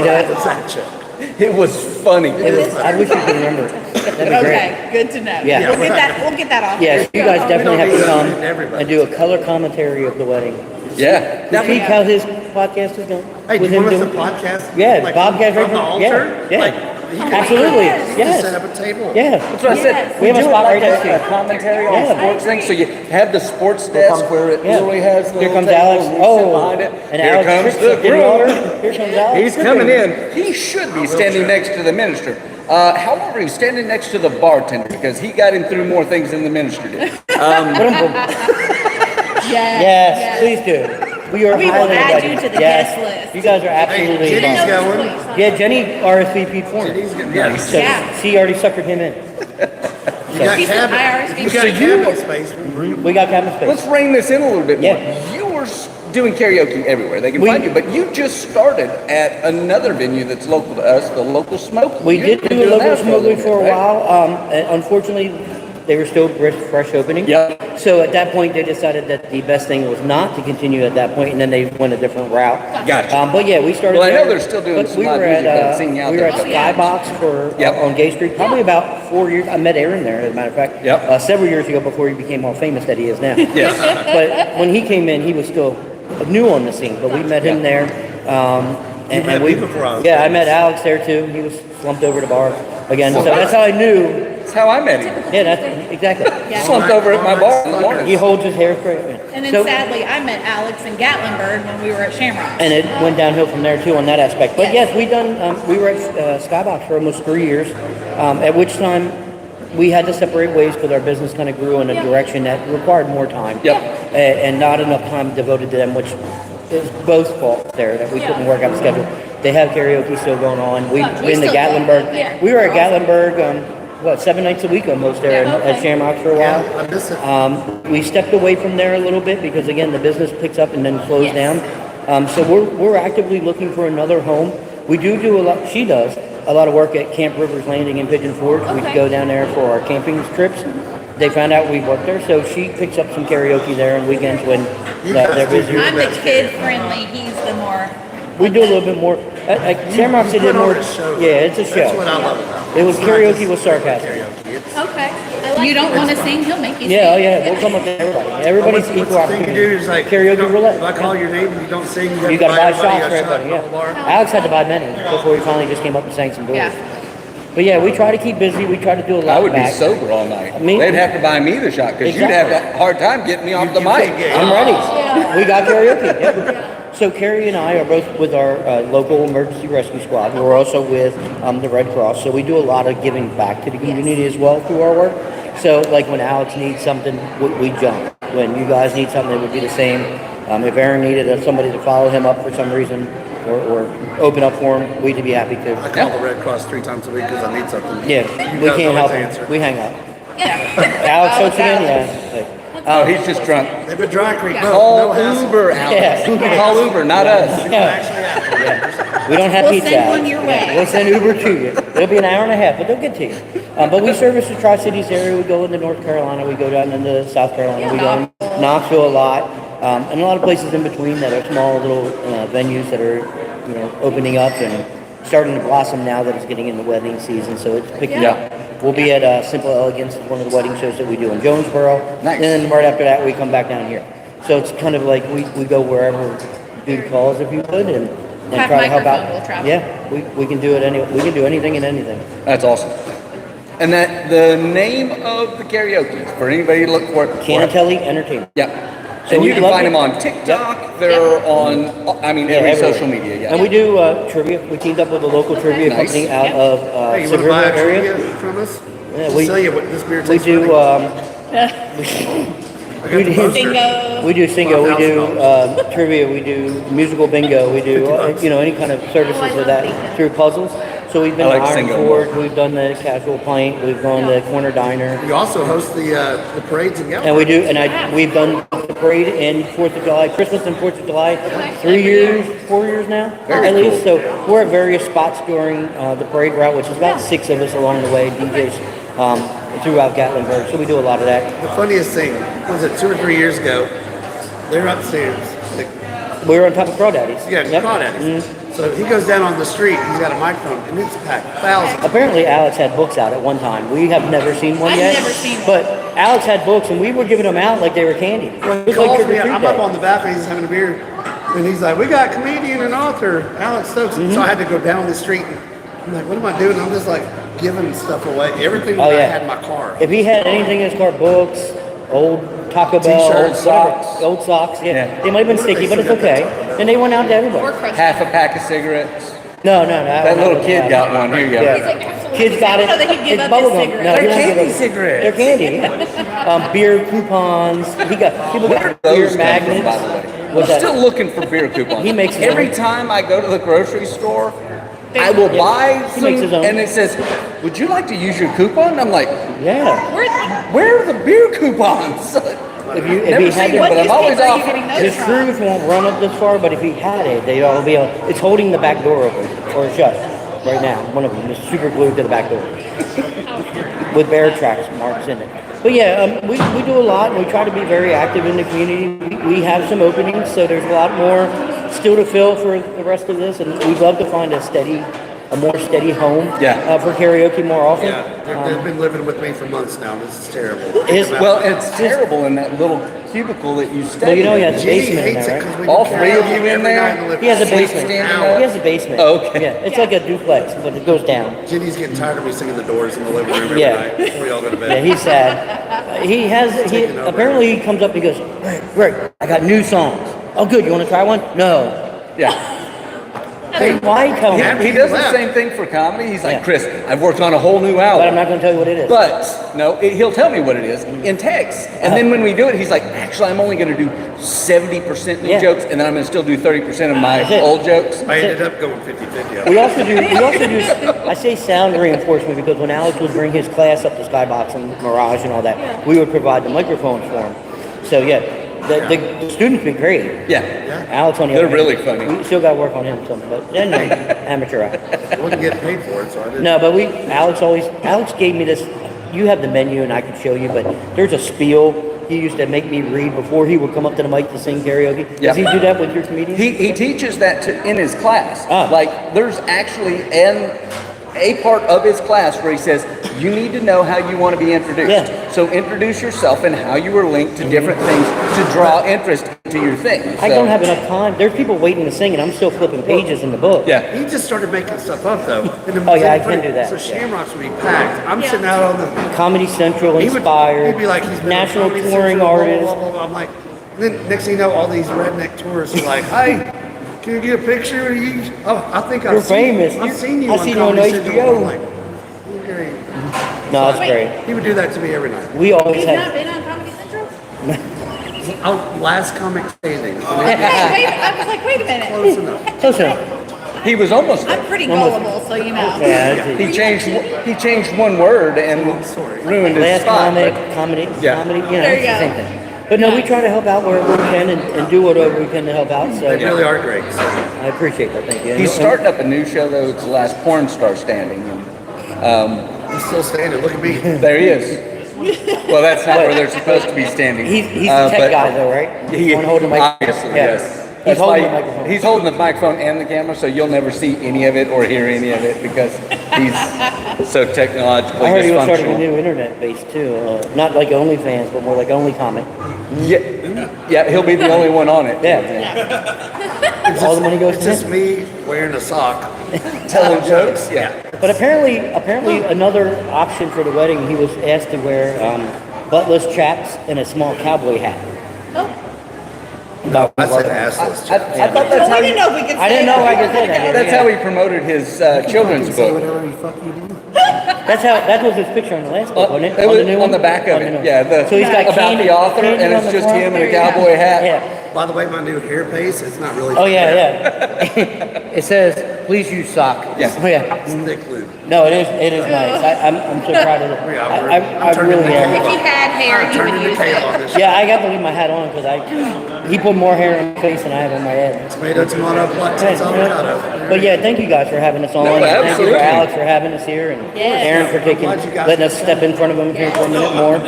it? Was that joke. It was funny. I wish you could remember. That'd be great. Okay, good to know. Yeah. We'll get that off. Yes, you guys definitely have to need come everybody. and do a color commentary of the wedding. Yeah. See how his podcast is going? Hey, do With you him want us to doing- podcast? Yeah, like, podcast from the right altar? Yeah, Like, yeah. he could- Absolutely, he could yes. set up a table. Yeah. That's what I said. We have a do it spot like right next to you. a commentary on Yeah. sports things. So you have the sports desk where it Yeah. literally has the Here little comes table Alex. and we sit behind it. And Here Alex comes Tripp's the getting water. groom. Here comes Alex. He's coming in. He should be standing next to the minister. However, he's standing next to the bartender because he got him through more things than the minister did. Yes, please do. We are We will highly add invited. you to the Yes. guest list. You guys are absolutely Hey, Jenny's involved. going. Yeah, Jenny RSVP for him. Jenny's going. Yes. So Yeah. she already suckered him in. You got He said cabin. IRS. You got cabin space. We got cabin space. Let's rein this in a little bit more. Yeah. You were doing karaoke everywhere. They can We- find you, but you just started at another venue that's local to us, the local Smoke. We You've did been do a doing local that smuggling for a little bit, right? while. And unfortunately, they were still fresh opening. Yep. So at that point, they decided that the best thing was not to continue at that point, and then they went a different route. Gotcha. But yeah, we started. Well, I know there, they're still doing but some we live were music at I've seen you out we were there. at the Skybox for Yep. on Gay Street, probably about 4 years. I met Aaron there, as a matter of fact. Yep. Several years ago, before he became all famous that he is now. Yes. But when he came in, he was still new on the scene. But we met him there. And met we, me before I was yeah, I met Alex there too. He was slumped over the bar again. So that's how I knew. That's how I met him. Yeah, that's exactly. Slumped over at my bar this morning. He holds his hair straight. And then So- sadly, I met Alex in Gatlinburg when we were at Shamrock. and it went downhill from there too on that aspect. But Yes. yes, we were at Skybox for almost 3 years, at which time we had to separate ways because our business kind of grew in a direction that required more time. Yep. And not enough time devoted to them, which is both fault there that we couldn't work out the schedule. They have karaoke still going on. We in the still Gatlinburg. do. Yeah. We were at Gatlinburg. 7 nights a week almost there at Shamrock for a while. Yeah, I miss it. We stepped away from there a little bit because again the business picks up and then slows down. So we're actively looking for another home. We do a lot. She does a lot of work at Camp Rivers Landing in Pigeon Forge. We go down there for our camping trips. They found out we worked there, so she picks up some karaoke there on weekends when they're busy. I'm the kid friendly. He's the more. We do a little bit more. At Shamrock, they You did put on more. a show. Yeah, it's a show. That's what I love about it. It was It's not karaoke just with sarcasm. Karaoke. It's, Okay. I like You don't want to sing, he'll make you Yeah, oh sing. yeah, we'll come up to everybody. Everybody's what's equal the thing you do opportunity. is like Karaoke if roulette. I call your name and you don't sing, You gotta buy shots for everybody a everybody, shot, blah, blah, yeah. blah. Alex had to buy many before he finally just came up and sang some duels. Yeah. But yeah, we try to keep busy. We try to do a lot I would be back. sober all night. Me? They'd have to buy me the shot because you'd have Exactly. a hard time getting me off the You mic. can't get- I'm ready. We got karaoke. Yeah. So Carrie and I are both with our local emergency rescue squad. We're also with the Red Cross. So we do a lot of giving back to the community as well through our work. So like when Alex needs something, we jump. When you guys need something, it would be the same. If Aaron needed somebody to follow him up for some reason or open up for him, we'd be happy to. I call the Red Cross 3 times a week because I need something. Yeah, You we guys can't always help answer. him. We hang out. Alex hooks it in, yeah. Like, Well, Oh, he's just drunk. They've been Dry Creek. No, Call no hassle. Uber, Alex. Yeah. Call Uber, not us. We don't have We'll pizza. send out. one your way. We'll send Uber to you. It'll be an hour and a half, but they'll get to you. But we service the Tri-Cities area. We go into North Carolina. We go down into South Carolina. We go in Knoxville a lot. And a lot of places in between that are small little venues that are, opening up and starting to blossom now that it's getting into wedding season. So it's picking up. We'll be at Simple Elegance, one of the wedding shows that we do in Jonesboro. Nice. And then right after that, we come back down here. So it's kind of like we go wherever dude calls, if you would, and Half try to help out. microphone will travel. Yeah, we can do it we can do anything and anything. That's awesome. And that the name of the karaoke for anybody to look for. Canatelli Entertainment. Yeah. So And we you can love find it. them on TikTok. They're on, every everywhere. social media. Yeah. And we do trivia. We teamed up with a local trivia Nice. company out of Hey, you Sid want to buy River a area. trivia from us? Yeah, We'll sell you what this beer We tastes do. I got the poster. Bingo. We do singo, we do $1,000. trivia, we do musical bingo, we do any kind of services with that through puzzles. So we've been I to like Iron singo Ford, we've done the Casual Pint, we've gone to Corner Diner, You also host the parades and and we do, we've done the parade and 4th of July, Christmas and 4th of July, 4 years now, at least. So we're at various spots during the parade route, which is about 6 of us along the way, DJs throughout Gatlinburg. So we do a lot of that. The funniest thing was it 2 or 3 years ago. They were upstairs. We were on top of Crawdaddies. Yeah, Crawdaddies. So he goes down on the street. He's got a microphone, and it's packed. Thousands. Apparently, Alex had books out at one time. We have never seen one I've yet. never seen one. But Alex had books, and we were giving them out like they were candy. It He was like calls trick or me. treat I'm day. up on the balcony. He's having a beer, and he's like, "We got comedian and author Alex Stokes." So I had to go down the street. And I'm like, "What am I doing?" I'm just like giving stuff away. Everything Oh, that I yeah. had in my car. If he had anything in his car, books, old Taco Bell, T-shirts, old socks, Yeah. They might have been sticky, but it's okay. And they went out to everybody. Half a pack of cigarettes. No. That little kid got one. Here you go. Yeah. Kids got it. So they could give It's up bubble his gum. cigarettes. No, he They're doesn't give candy up- cigarettes. They're candy. Yeah. Beer coupons. People Where got are beer those come from, magnets. by the way? What's I'm that? still looking for beer coupons. He makes his Every own. time I go to the grocery store, I will Yeah. buy He some, makes his own. and it says, "Would you like to use your coupon?" I'm like, Yeah. "Where are the beer coupons?" If he Never had seen to- it, but I'm always newspaper are you off. getting those His from? cruise won't run up this far, but if he had it, they'd all be on. It's holding the back door open or shut right now. One of them is super glued to the back door with bear tracks marks in it. But yeah, we do a lot, and we try to be very active in the community. We have some openings, so there's a lot more still to fill for the rest of this, and we'd love to find a more steady home for karaoke more often. Yeah, they've been living with me for months now. This is terrible. Well, it's terrible in that little cubicle that you stay Well, you know, he in. has a Ginny basement in hates there, it right? because we All do three of karaoke you in every there? night in the living He has a room. basement. standing up? He has a basement. Oh, okay. Yeah, it's like a duplex, but it goes down. Ginny's getting tired of me singing the Doors in the living room every Yeah. night before we all go to bed. Yeah, he's sad. He over. apparently he comes up and he goes, Greg, I got new songs. Oh, good. You want to try one? No. Yeah. Hey, why come? Yeah. He does the same thing for comedy. He's like, Yeah. "Chris, I've worked on a whole new But I'm album." not going to tell you what it is. But no, he'll tell me what it is in text. And then when we do it, he's like, "Actually, I'm only going to do 70% new Yeah. jokes, and then I'm going to still do 30% of my That's it. old jokes." I ended up going 50-50. We also do, I say sound reinforcement because when Alex would bring his class up to Skybox and Mirage and all that, we would provide the microphones for him. So yeah, the students been great. Yeah. Alex on the They're other really hand, funny. We still got to work on him some, but then no, amateur hour. I wasn't getting paid for it, so I didn't. No, but Alex gave me this, you have the menu and I could show you, but there's a spiel he used to make me read before he would come up to the mic to sing karaoke. Yeah. Does he do that with your comedians? He teaches that in his class. Ah. Like, there's actually a part of his class where he says, you need to know how you want to be introduced. Yeah. So introduce yourself and how you are linked to different things to draw interest to your thing. I So- don't have enough time. There's people waiting to sing and I'm still flipping pages in the book. Yeah. He just started making stuff up though. Oh, yeah, I can do that, So yeah. Shamrocks would be packed. I'm sitting out on the. Comedy Central He'd inspired, be like, he's been on national Comedy touring Central, blah, blah, artist. blah, blah, blah. I'm like, then next thing you know, all these redneck tourists are like, hey, can you get a picture of you? Oh, I think You're I've seen famous. I've seen you I've on seen you on Comedy Central. HBO. I'm like, okay. No, it's great. He would do that to me every night. We always He's not had. been on Comedy Central? Oh, last comic standing. Hey, I was like, wait a minute. Close enough. Close enough. He was almost I'm there. pretty gullible, so you know. Yeah, that's He it. changed one word and ruined his Last spot. comic, but- comedy, Yeah. comedy. You know, There it's you the same go. thing. But no, we try to help out wherever we can and do whatever we can to help out. So They really are great. So. I appreciate that. Thank you. He's starting up a new show though. It's the last porn star standing. And, He's still standing. Look at me. there he is. Well, that's not where they're supposed to be standing. He's the tech but guy though, right? He, The one holding the mic. obviously, Yeah. yes. He's That's holding why the microphone. he's holding the microphone and the camera, so you'll never see any of it or hear any of it because he's so technologically I heard he was starting a dysfunctional. new internet base too. Not like OnlyFans, but more like OnlyComic. Yeah, he'll be the only one on it. Yeah. All the money goes It's to just him. me wearing a sock. Telling jokes. Yeah. But apparently another option for the wedding, he was asked to wear buttless chaps and a small cowboy hat. No, I said assless. I thought that's Well, how we didn't he, know if we could I didn't know I could say that. that's how he promoted his children's Say book. whatever you fuck you do. That was his picture on the last book, wasn't it? It was the new on one? the back of On the it. new Yeah, one. So he's got about candy- the author, candy and on it's the just front. him in a cowboy hat. Yeah. By the way, my new hair paste, it's not really. Oh yeah. It says, "Please use sock." Yeah. Oh yeah. It's thick lube. No, it is nice. I'm so proud of it. Yeah, I I'm really turning am. If you had hair, you Turning would the use tail it. on this. Yeah, I got to leave my hat on because he put more hair on my face than I have on my head. Tomato, tomato, plantains, avocado. But yeah, thank you guys for having us on. No, Thank you absolutely. for Alex for having us here, and Aaron for Glad you guys- letting us step in front of him here for a minute more.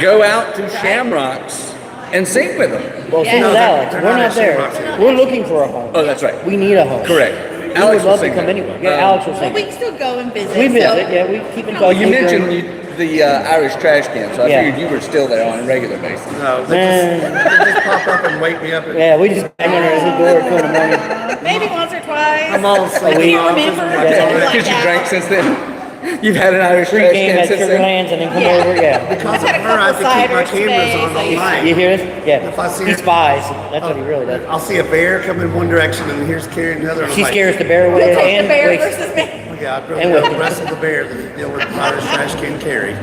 Go out to Shamrocks and sing with them. Well, same Yeah. with No, Alex. they're We're not not at there. Shamrocks. We're looking for a home. Oh, that's right. We need a home. Correct. We Alex would love will to sing come that. anyway. Yeah, Alex will Well, sing. we can still go and visit. We so- visit. Yeah, we keep in touch. Well, you with her. mentioned the Irish trash can, so I Yeah. figured you were still there on a regular basis. No, they just pop up and wake me up. And Yeah, we just bang on her door at 2 in the morning. Maybe once or twice. I'm all asleep. We- in my office, remember. my Yeah. toilet. Because you drank since then. You've had an Irish trash Pre-game can at since Sugar then. Lands and then come Yeah. over. Yeah. Because of Had a her, I have to couple keep my ciders cameras today, on so all you- night. You hear this? Yeah. If I see He her- spies. That's what he really does. I'll see a bear come in one direction and here's Carrie in the other. and I'm She like, scares the bear away Take and the bear wakes. versus me. Yeah, I'd rather And go with- wrestle the bear than deal with Irish trash can Carrie.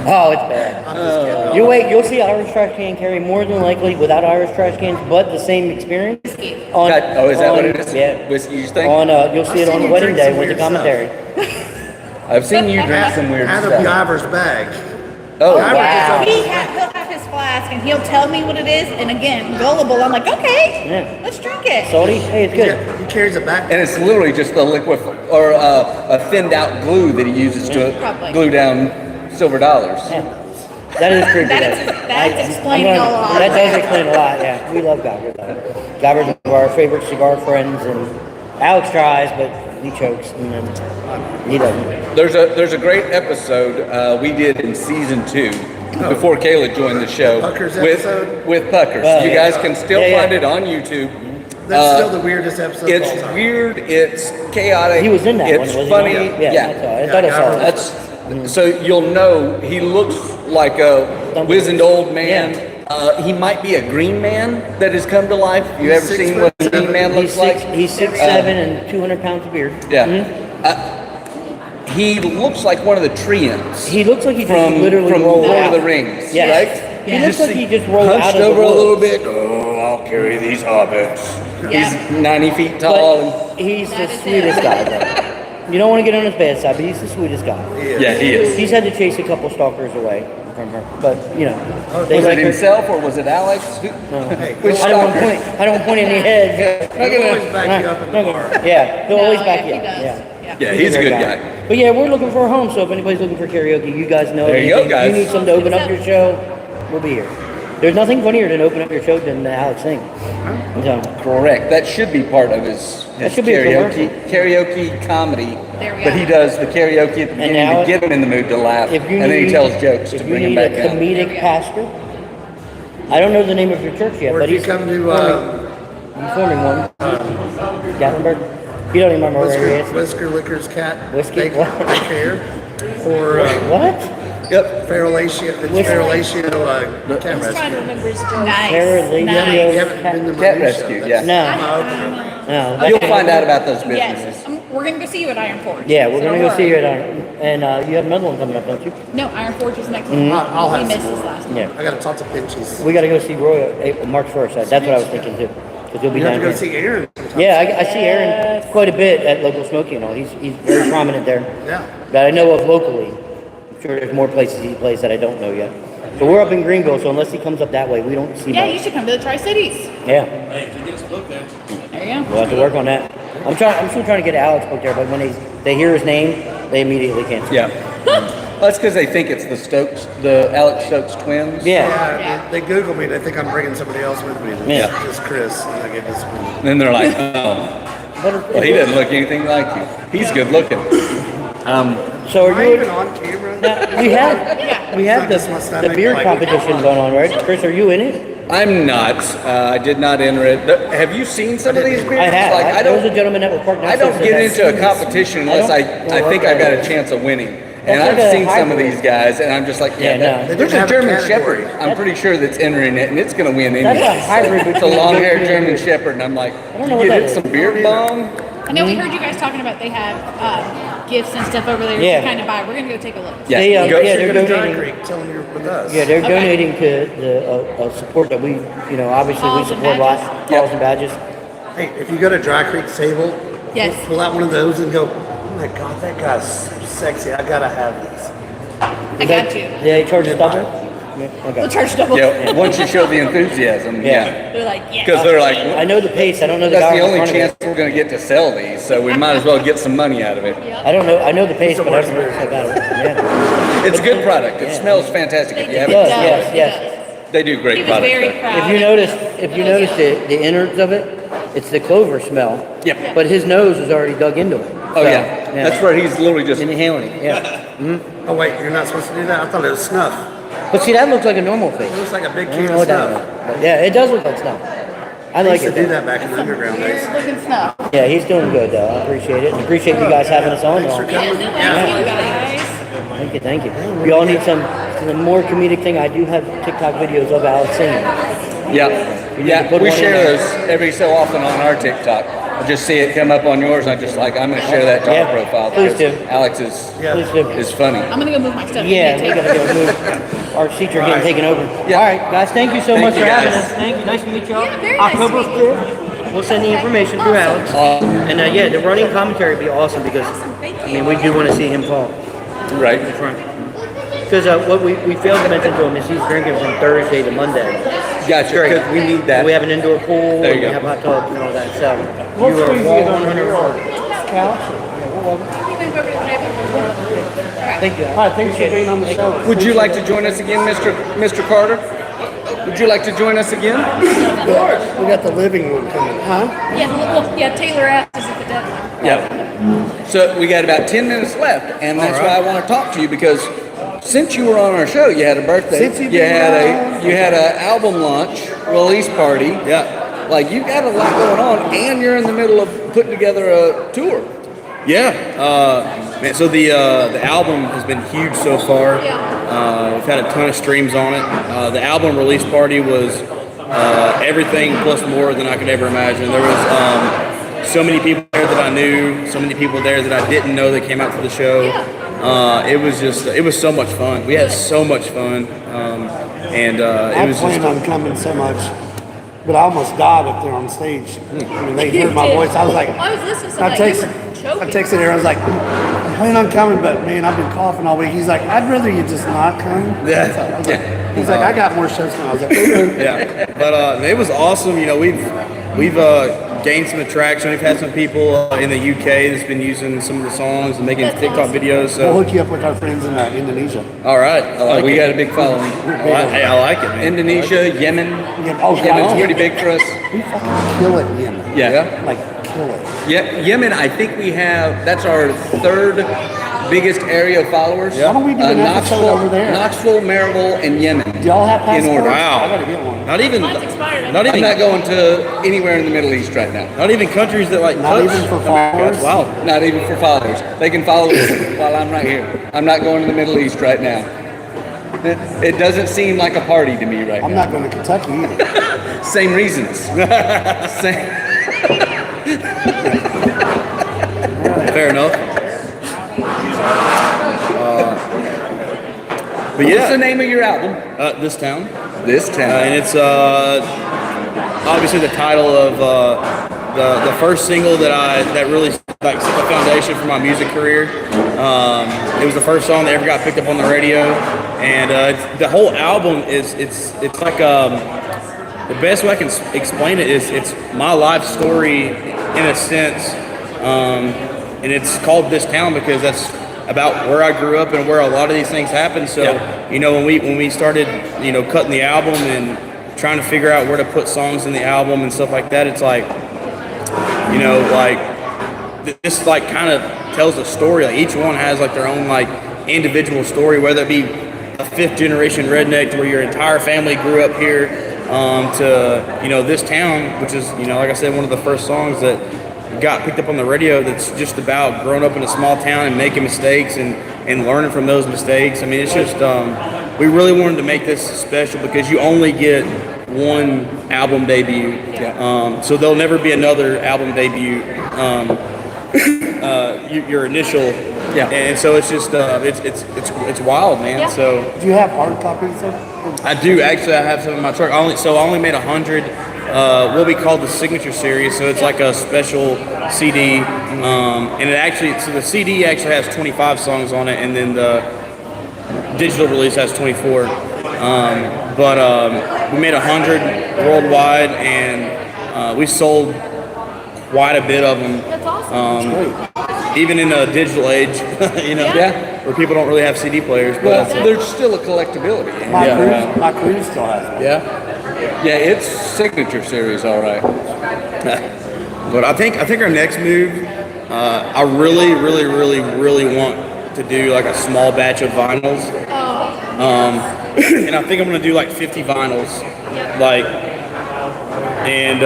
Oh, it's bad. I'm just kidding. You'll see Irish trash can carry more than likely without Irish trash cans, but the same experience. On, Oh, is that what it is? Yeah. Whiskey, you think? On you'll see it I've on seen the you wedding drink day some with the weird stuff. commentary. I've seen you drink some weird Out of stuff. Guyver's bag. Oh, Guyver wow. just He'll have his flask and he'll tell me what it is. And again, gullible. I'm like, okay, Yeah. let's drink it. Salty? Hey, it's good. He carries a backpack. And it's literally just a liquid or a thinned out glue that he uses to Probably. glue down silver dollars. Yeah. That is pretty That good. is- that's explaining a lot. That does explain a lot, yeah. We love Guyver though. Guyver's one of our favorite cigar friends, and Alex tries, but he chokes, and then he doesn't. There's a great episode we did in season 2 before Kayla joined the show Puckers with episode? with Puckers. Oh, You yeah. guys can still Yeah, yeah. find it on YouTube. That's still the weirdest episode It's of all time. weird. It's chaotic. He was in that it's one, wasn't he? funny. Yeah, that's all. I thought I saw it. That's so you'll know he looks like a wizened old man. Yeah. He might be a green man that has come to life. You ever seen what a green man looks like? He's 6'7" and 200 pounds of beard. Yeah. Mhm. He looks like one of the treants He looks like he just from literally Lord rolled out. of the Rings, Yes. right? He looks like he just rolled hunched out of the over a little woods. bit. Oh, I'll carry these hobbits. Yeah. He's 90 feet tall. But he's the sweetest guy, though. You don't want to get on his bad side, but he's the sweetest guy. Yeah, he is. He's had to chase a couple stalkers away from her, but you know, they Was like it her. himself or was it Alex? No. Hey, Which I don't want to stalker? point. I don't point any heads. He'll always back you up in the bar. Yeah, he'll No, always back yeah, you he up. does. Yeah. Yeah, he's a good guy. But yeah, we're looking for a home. So if anybody's looking for karaoke, you guys know. There you go, anything, guys. You need something to open up your show, we'll be here. There's nothing funnier than open up your show than Alex sing. So, Correct. That should be part of his That should be a karaoke comedy. There we But go. he does the karaoke at the beginning now to get him in the mood to laugh, if you and then he need- tells jokes to if you bring him need back a down. comedic pastor, I don't know the name of your church yet, Or but if you he's come to he's forming one. Gatlinburg. You don't even remember where he is. Whisker Liquors Cat Whiskey? Bake What? Care or What? Yep. Ferrolation. It's Whisker. Ferrolation cat I'm trying to rescue. remember his joke. Nice. Paralegal. Nice. You haven't been to my Cat new rescue, show. yeah. No, no. You'll find out about those Yes. businesses. We're going to go see you at Iron Forge. Yeah, we're So gonna don't go see worry. you at and you have another one coming up, don't you? No, Iron Forge is next week. I'll We have missed some this more. last one. Yeah. I got to talk to Pinchies. We got to go see Roy April, March 1st. That's what I was thinking too. Because you'll be You have down to go here. see Aaron. Yeah, I see Aaron quite a bit at Local Smoky and all. He's very prominent there. Yeah. That I know of locally. I'm sure there's more places he plays that I don't know yet. But we're up in Greenville, so unless he comes up that way, we don't see Yeah, much. you should come to the Tri-Cities. Yeah, There you go. we'll have to work on that. I'm still trying to get Alex booked there, but when they hear his name, they immediately cancel. Yeah. That's because they think it's the Alex Stokes twins. Yeah. Yeah, they Google me. They think I'm bringing somebody else with me. Yeah. Just Chris. And I get disappointed. And then they're like, oh, well, he doesn't look anything like you. He's good looking. So Am are I you? even on camera? Now, we have Just my the stomach, beer like- competition going on, right? Chris, are you in it? I'm not. I did not enter it. Have you seen some of these beers? I have. Like, I There was a don't. gentleman that was parked next I to us don't that get has into a seen competition this. unless I think I got a chance of winning. And That's like I've a seen some of hybrid. these guys, and I'm just like, Yeah, no. They there's didn't a have a German category. Shepherd. I'm pretty sure that's entering it, and it's going to win anyway. That's a hybrid It's a between long-haired a- German Shepherd, and I'm like, don't know you what get that some is. beer bong? I know we heard you guys talking about they have gifts and stuff over there Yeah. to kind of buy. We're gonna go take a look. Yeah, They, go- yeah, they're Go to Dry donating. Creek. Tell them you're with us. Yeah, they're Okay. donating to the support that we, obviously we Balls and support a lot. badges. Balls and badges. Hey, if you go to Dry Creek Sable, Yes. pull out one of those and go, oh my God, that guy's so sexy. I gotta have these. I got you. Yeah, they charge us double. Yeah, okay. We'll charge double. Yeah, once you show the enthusiasm, yeah. They're like, yeah. Because they're like, I know the pace. I don't know the that's guy the in only front of me. chance we're going to get to sell these, so we might as well get some money out of it. I don't know. I know the pace, but I don't know if I got it. Yeah. It's a good product. It smells fantastic. If you It haven't, does. does, Yes. it Yes. they do He great was product. very stuff. proud. If you notice the innards of it, it's the clover smell. Yep. But his nose is already dug into it. Oh So, yeah, that's where he's literally just. inhaling it. Yeah. Oh wait, you're not supposed to do that? I thought it was snuff. But see, that looks like a normal face. It looks like a big I don't can know of what that snuff. is. But yeah, it does look like snuff. I I like used to it. do that back in the underground days. Weird looking stuff. Yeah, he's doing good though. I appreciate it. And appreciate you guys having us on. Thanks for Thank coming. Thank you guys. you, thank you. We all need some more comedic thing. I do have TikTok videos of Alex singing. Yeah, yeah. put We one in share there. those every so often on our TikTok. I just see it come up on yours, and I'm just like, I'm going to share that to Yeah, our profile. please because do. Alex is Please do. is funny. I'm gonna go move my stuff. Yeah, we Take gotta go move. Our seats are getting taken over. Yeah. All right, guys, thank you so Thank much you, for having guys. us. Thank you. Nice to meet y'all. Yeah, very nice to October meet you. 5th, we'll send the information through Alex. And yeah, the running commentary would be awesome because, I mean, we do want to see him fall. Right. Because what we failed to mention to him is he's drinking from Thursday to Monday. Gotcha. Great. Because we need that. We have an indoor pool, There and you we go. have hot tubs and all that. So you are well 100. Thank you. Hi, thanks for being on the show. Would you like to join us again, Mr. Carter? Would you like to join us again? We got the living one coming, huh? Yeah, well, yeah, Taylor asked us at the deadline. Yep. So we got about 10 minutes left, and that's why I want to talk to you because since you were on our show, you had a birthday, Since you've you been had around. you had an album launch, release party. Yeah. Like you got a lot going on, and you're in the middle of putting together a tour. Yeah, man. So the album has been huge so far. We've had a ton of streams on it. The album release party was everything plus more than I could ever imagine. There was so many people there that I knew, so many people there that I didn't know that came out to the show. It was so much fun. We had so much fun, and it I was planned just. on coming so much, but I almost died up there on stage. I mean, they You heard my did. voice. I was like, I was listening to I that. You texted, were I choking. texted her. I was like, I'm planning on coming, but man, I've been coughing all week. He's like, I'd rather you just not come. Yeah. So I was like, he's like, I got more shows than I was like, okay. Yeah, but it was awesome. We've gained some attraction. We've had some people in the UK that's been using some of the songs and making That's TikTok awesome. videos. We'll So hook you up with our friends in Indonesia. all right, I like We it. got a big following. Hey, I like it, man. Indonesia, Yemen. Oh, Yemen's God. pretty big for us. We fucking kill it, Yemen. Yeah. Like, kill it. Yeah, Yemen. I think we have. That's our third biggest area of followers. Why don't we do an episode over there? Knoxville, Maryville, and Yemen. Do y'all have passports? In order. Wow. I gotta get one. Not even, Mine's expired. not I'm even, not going to anywhere in the Middle East right now. not even countries that like. Not touch even for America. followers? Wow. Not even for followers. They can follow us while I'm right here. I'm not going to the Middle East right now. It doesn't seem like a party to me right I'm now. not going to Kentucky either. Same reasons. Same. Fair enough. But What's the yeah, name of your album? this town. This Town. And it's obviously the title of the first single that really like set the foundation for my music career. It was the first song that ever got picked up on the radio, and the whole album is it's like the best way I can explain it is it's my life story in a sense, and it's called This Town because that's about where I grew up and where a lot of these things happen. So you know, when we started, you know, cutting the album and trying to figure out where to put songs in the album and stuff like that, it's like, you know, like this like kind of tells a story. Like each one has like their own like individual story, whether it be a fifth generation redneck to where your entire family grew up here, to, you know, This Town, which is, you know, like I said, one of the first songs that got picked up on the radio that's just about growing up in a small town and making mistakes and learning from those mistakes. I mean, it's just, we really wanted to make this special because you only get one album debut. So there'll never be another album debut. Your initial, and so it's just it's wild, man. So Do you have hard copies of? I do actually. I have some in my truck. I only made 100. Will be called the Signature Series. So it's like a special CD, and it actually, so the CD actually has 25 songs on it, and then the digital release has 24. But we made 100 worldwide, and we sold quite a bit of them. That's awesome. Even in a digital age, you know, where people don't really have CD players. Well, But there's still a collectability. My cruise still has one. Yeah, it's Signature Series, all right. But I think our next move, I really want to do like a small batch of vinyls. And I think I'm gonna do like 50 vinyls, like, and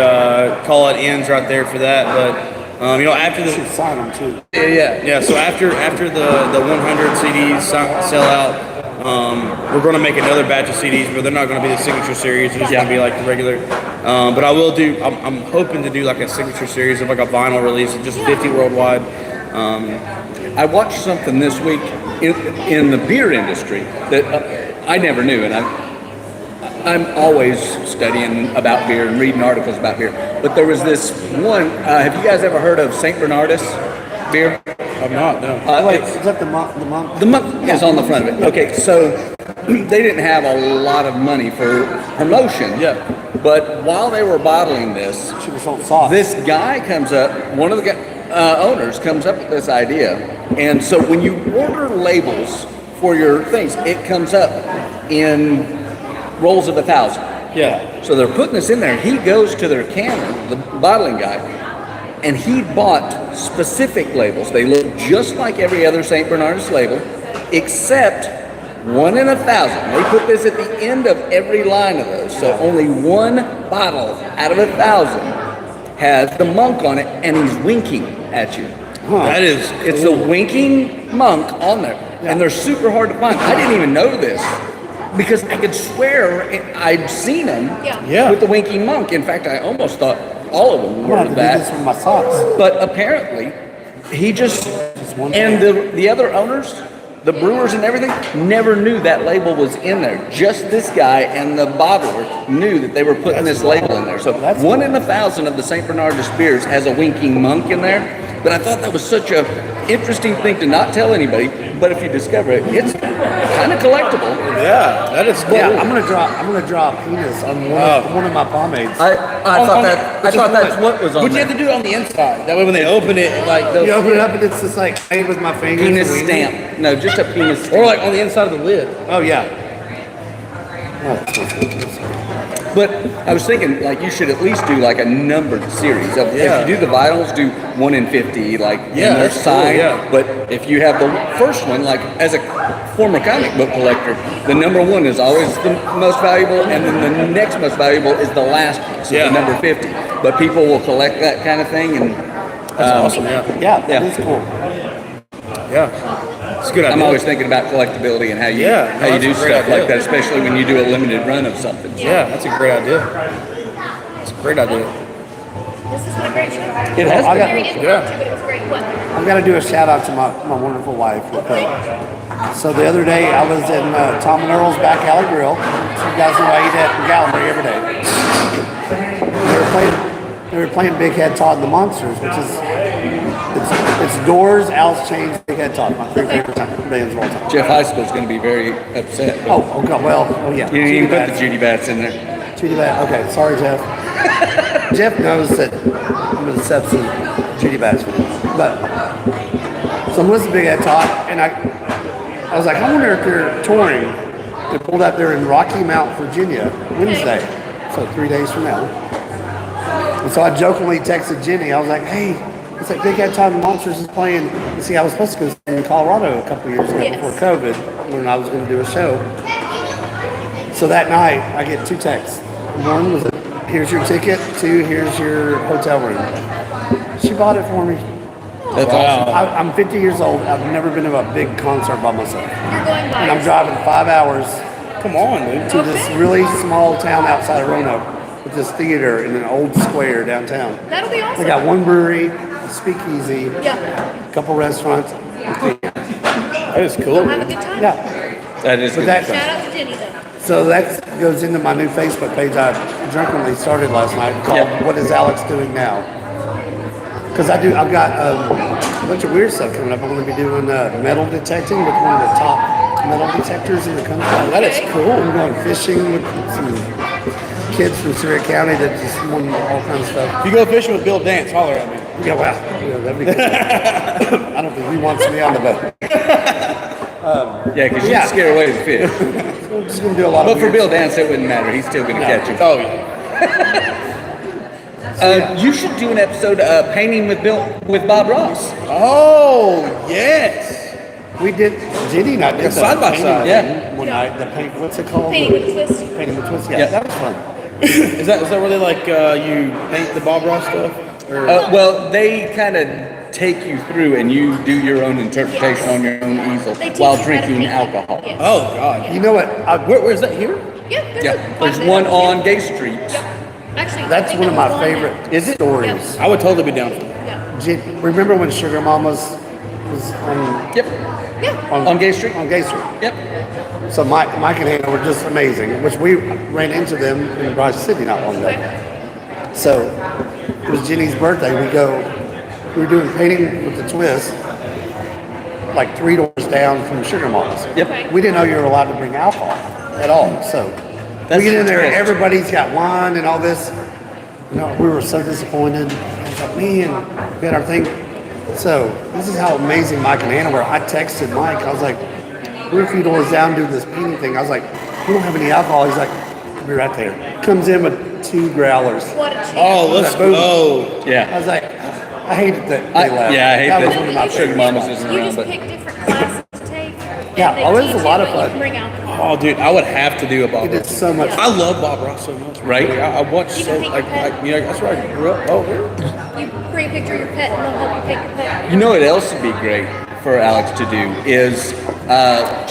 call it ends right there for that. But you know, after the Sign them too. yeah. So after the 100 CDs sell out, we're going to make another batch of CDs, but they're not going to be the Signature Series. They're just going to be like the regular. But I will do. I'm hoping to do like a Signature Series of like a vinyl release of just 50 worldwide. I watched something this week in the beer industry that I never knew, and I'm always studying about beer and reading articles about beer. But there was this one. Have you guys ever heard of St. Bernardus beer? I'm not. No. Wait, is that the monk? The monk is on the front of it. Okay, so they didn't have a lot of money for promotion. Yeah. But while they were bottling this, She was on sauce. this guy comes up, one of the owners comes up with this idea. And so when you order labels for your things, it comes up in rolls of 1,000. Yeah. So they're putting this in there. He goes to their canner, the bottling guy, and he bought specific labels. They look just like every other St. Bernardus label, except 1 in 1,000. They put this at the end of every line of those. So only one bottle out of 1,000 has the monk on it, and he's winking at you. That is. It's a winking monk on there, and they're super hard to find. I didn't even know this because I could swear I'd seen them Yeah. with the winking monk. In fact, I almost thought all of them I'm gonna were have to do this that. with my socks. But apparently, he just one and the other owners, the brewers and everything, never knew that label was in there. Just this guy and the bottler knew that they were putting this label in there. So 1 in 1,000 of the St. Bernardus beers has a winking monk in there. But I thought that was such a interesting thing to not tell anybody. But if you discover it, it's kind of collectible. Yeah, that is cool. Yeah, I'm gonna draw a penis on one of my pomades. I thought that's what was on But you there. have to do it on the inside. That way, when they open it, like they'll You open it up and it's just like made with my fingers. Penis and we- stamp. No, just a penis stamp. or like on the inside of the lid. Oh yeah. But I was thinking, like, you should at least do like a numbered series. Of, Yeah. If you do the vinyls, do 1 in 50, like Yeah, in their that's cool, side. yeah. But if you have the first one, like as a former comic book collector, the number 1 is always the most valuable, and then the next most valuable is the last one, so Yeah. the number 50. But people will collect that kind of thing, and That's awesome. Yeah. Yeah, that Yeah. is cool. Yeah. It's a good idea. I'm always thinking about collectability and how you Yeah, no, how you that's do a great stuff idea. like that, especially when you do a limited run of something. Yeah, that's a great idea. It's a great idea. This has been a great show. It has I been. got- Very interactive, but it was great. What? I've got to do a shout out to my wonderful wife. Okay. So the other day I was in Tom and Earl's Back Alley Grill. So you guys know I eat at Gallery every day. They were playing They were playing Big Head Todd and the Monsters, which is it's Doors, Alice Chains, Big Head Todd, my three favorite bands of all time. Jeff Heisel's going to be very upset. Oh God, yeah. You didn't even put the Judy Bats in there. Judy Bass. Okay, sorry, Jeff. Jeff knows that I'm an obsessive Judy Bass fan. But so I'm listening to Big Head Todd, and I was like, I wonder if they're touring. They pulled out there in Rocky Mount, Virginia, Wednesday, so 3 days from now. And so I jokingly texted Jenny. I was like, hey, it's like Big Head Todd and Monsters is playing. You see, I was supposed to go in Colorado a couple years ago before COVID when I was going to do a show. So that night, I get 2 texts. One was, here's your ticket. 2, here's your hotel room. She bought it for me. That's awesome. I'm 50 years old. I've never been to a big concert by myself. You're going by And I'm driving 5 hours Come on, dude. to this really small town outside of Roanoke with this theater in an old square downtown. That'll be awesome. They got one brewery, a speakeasy, Yeah. a couple restaurants. That is cool. We'll have a good time. Yeah. That is good. that- Shout out to Jenny though. So that goes into my new Facebook page I drunkenly started last night called What is Alex Doing Now? Because I've got a bunch of weird stuff coming up. I'm going to be doing metal detecting with one of the top metal detectors in the country. That is cool. I'm going fishing with some kids from Surrey County that just won all kinds of stuff. If you go fishing with Bill Dance, holler at me. Yeah, well, that'd be good. I don't think he wants me on the boat. Yeah, because you Yeah. scare away the fish. I'm just going to do a lot But of for weird Bill stuff. Dance, it wouldn't matter. He's still going to catch you. Oh, yeah. You should do an episode painting with Bob Ross. Oh, yes. We did, Jenny and I did Side by painting side. Yeah. one night. The paint, what's it called? Painting with a twist. Painting with twist. Yeah, Yeah. that was fun. Is that where they like you paint the Bob Ross stuff? Or? Well, they kind of take you through and you do your own interpretation on your own easel They teach while you how to drinking paint. alcohol. Yes. Oh, God. You know what? Where's that here? Yeah, Yeah, there's one on Gay Street. Actually, I That's think one of there my was one favorite Is it? stories. I would totally be down for that. Yeah. Remember when Sugar Mamas was on Yep, Yeah. on Gay Street. On Gay Street. Yep. So Mike and Hannah were just amazing, which we ran into them in Bryce City not long ago. So it was Jenny's birthday. We were doing painting with the twist, like 3 doors down from Sugar Mamas. Yep. We didn't know you were allowed to bring alcohol at all. So That's we get in there, the twist. everybody's got wine and all this. You know, we were so disappointed. I was like, man, we had our thing. So this is how amazing Mike and Hannah were. I texted Mike. I was like, we're a few doors down doing this painting thing. I was like, we don't have any alcohol. He's like, I'll be right there. Comes in with 2 growlers. What a chance. Oh, let's Boom. go. I Yeah. was like, I hated that they left. Yeah, I hate that. was that. one of my Sugar favorite Mamas spots. isn't You around, just but pick different classes to take. Yeah, and they oh, it was a teach lot you of what you fun. can bring alcohol. Oh, dude, I would have to do a Bob He did Ross. so much. I love Bob Ross so much. Right? I watched You so, can paint like, your pet. you know, that's where I grew up. Oh, really? You bring a picture of your pet and they'll help you paint your pet. You know what else would be great for Alex to do is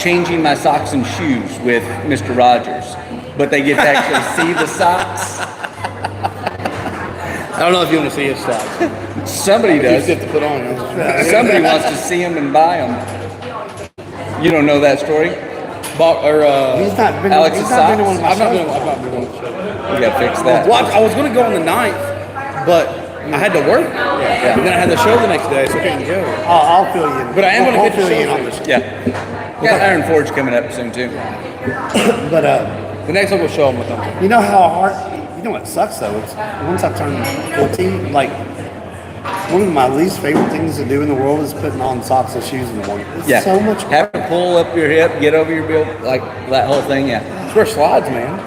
changing my socks and shoes with Mr. Rogers, but they get to actually see the socks. I don't know if you want to see his socks. Somebody You does. just have to put on. Somebody wants to see them and buy them. You don't know that story? Bob, or, He's not been. Alex's He's not been to socks? one of my I've not shows. been on the show. You gotta fix that. Well, I was going to go on the 9th, but I had to work. Yeah. And then I had the show the next day, so I couldn't go. I'll fill you in. But I am gonna I'll get the fill you in show on this. Yeah. Got Iron Forge coming up soon too. But The next one we'll show them with them. you know how hard. You know what sucks though? It's once I turned 14, like one of my least favorite things to do in the world is putting on socks and shoes in the morning. It's Yeah. so much. Have to pull up your hip, get over your build, like that whole thing. Yeah. It's where slides, man.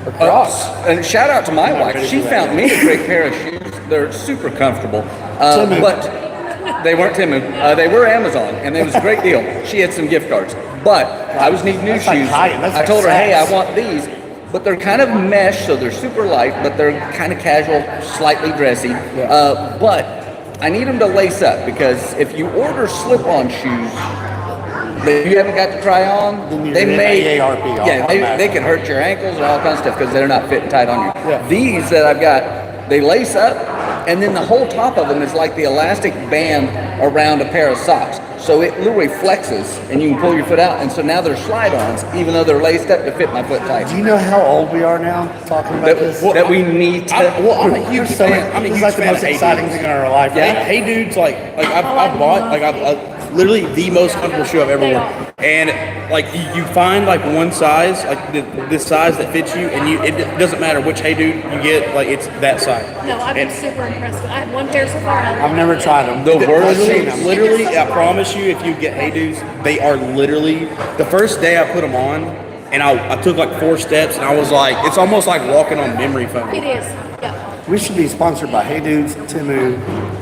Or cross. And shout out to my wife. She found me a great pair of shoes. They're super comfortable. Timu. But they weren't Timu. They were Amazon, and it was a great deal. She had some gift cards. But I was needing new That's like shoes. high- that's I like told her, hey, I Saks. want these. But they're kind of mesh, so they're super light, but they're kind of casual, slightly dressy. But I need them to lace up because if you order slip-on shoes that you haven't got to try on, Then you're they in may AARP they can hurt your ankles and all kinds of stuff because they're not fitting tight on you. Yeah. These that I've got, they lace up, and then the whole top of them is like the elastic band around a pair of socks. So it literally flexes, and you can pull your foot out. And so now they're slide-ons, even though they're laced up to fit my foot tight. Do you know how old we are now talking about this? That we need to. I'm a huge So fan. I'm a it's huge like the fan most of Hey exciting Dudes. thing in our life. Yeah. Right? Hey Dudes, I've bought I've literally the most comfortable shoe I've ever worn, and like you find like one size, like this size that fits you, and it doesn't matter which Hey Dude you get, like it's that size. No, I've been And super impressed. I have one pair so far. And I've never tried them. The worst- literally, I promise you, if you get Hey Dudes, they are literally the first day I put them on, and I took like 4 steps, and I was like, it's almost like walking on memory foam. It is. Yeah. We should be sponsored by Hey Dudes, Timu.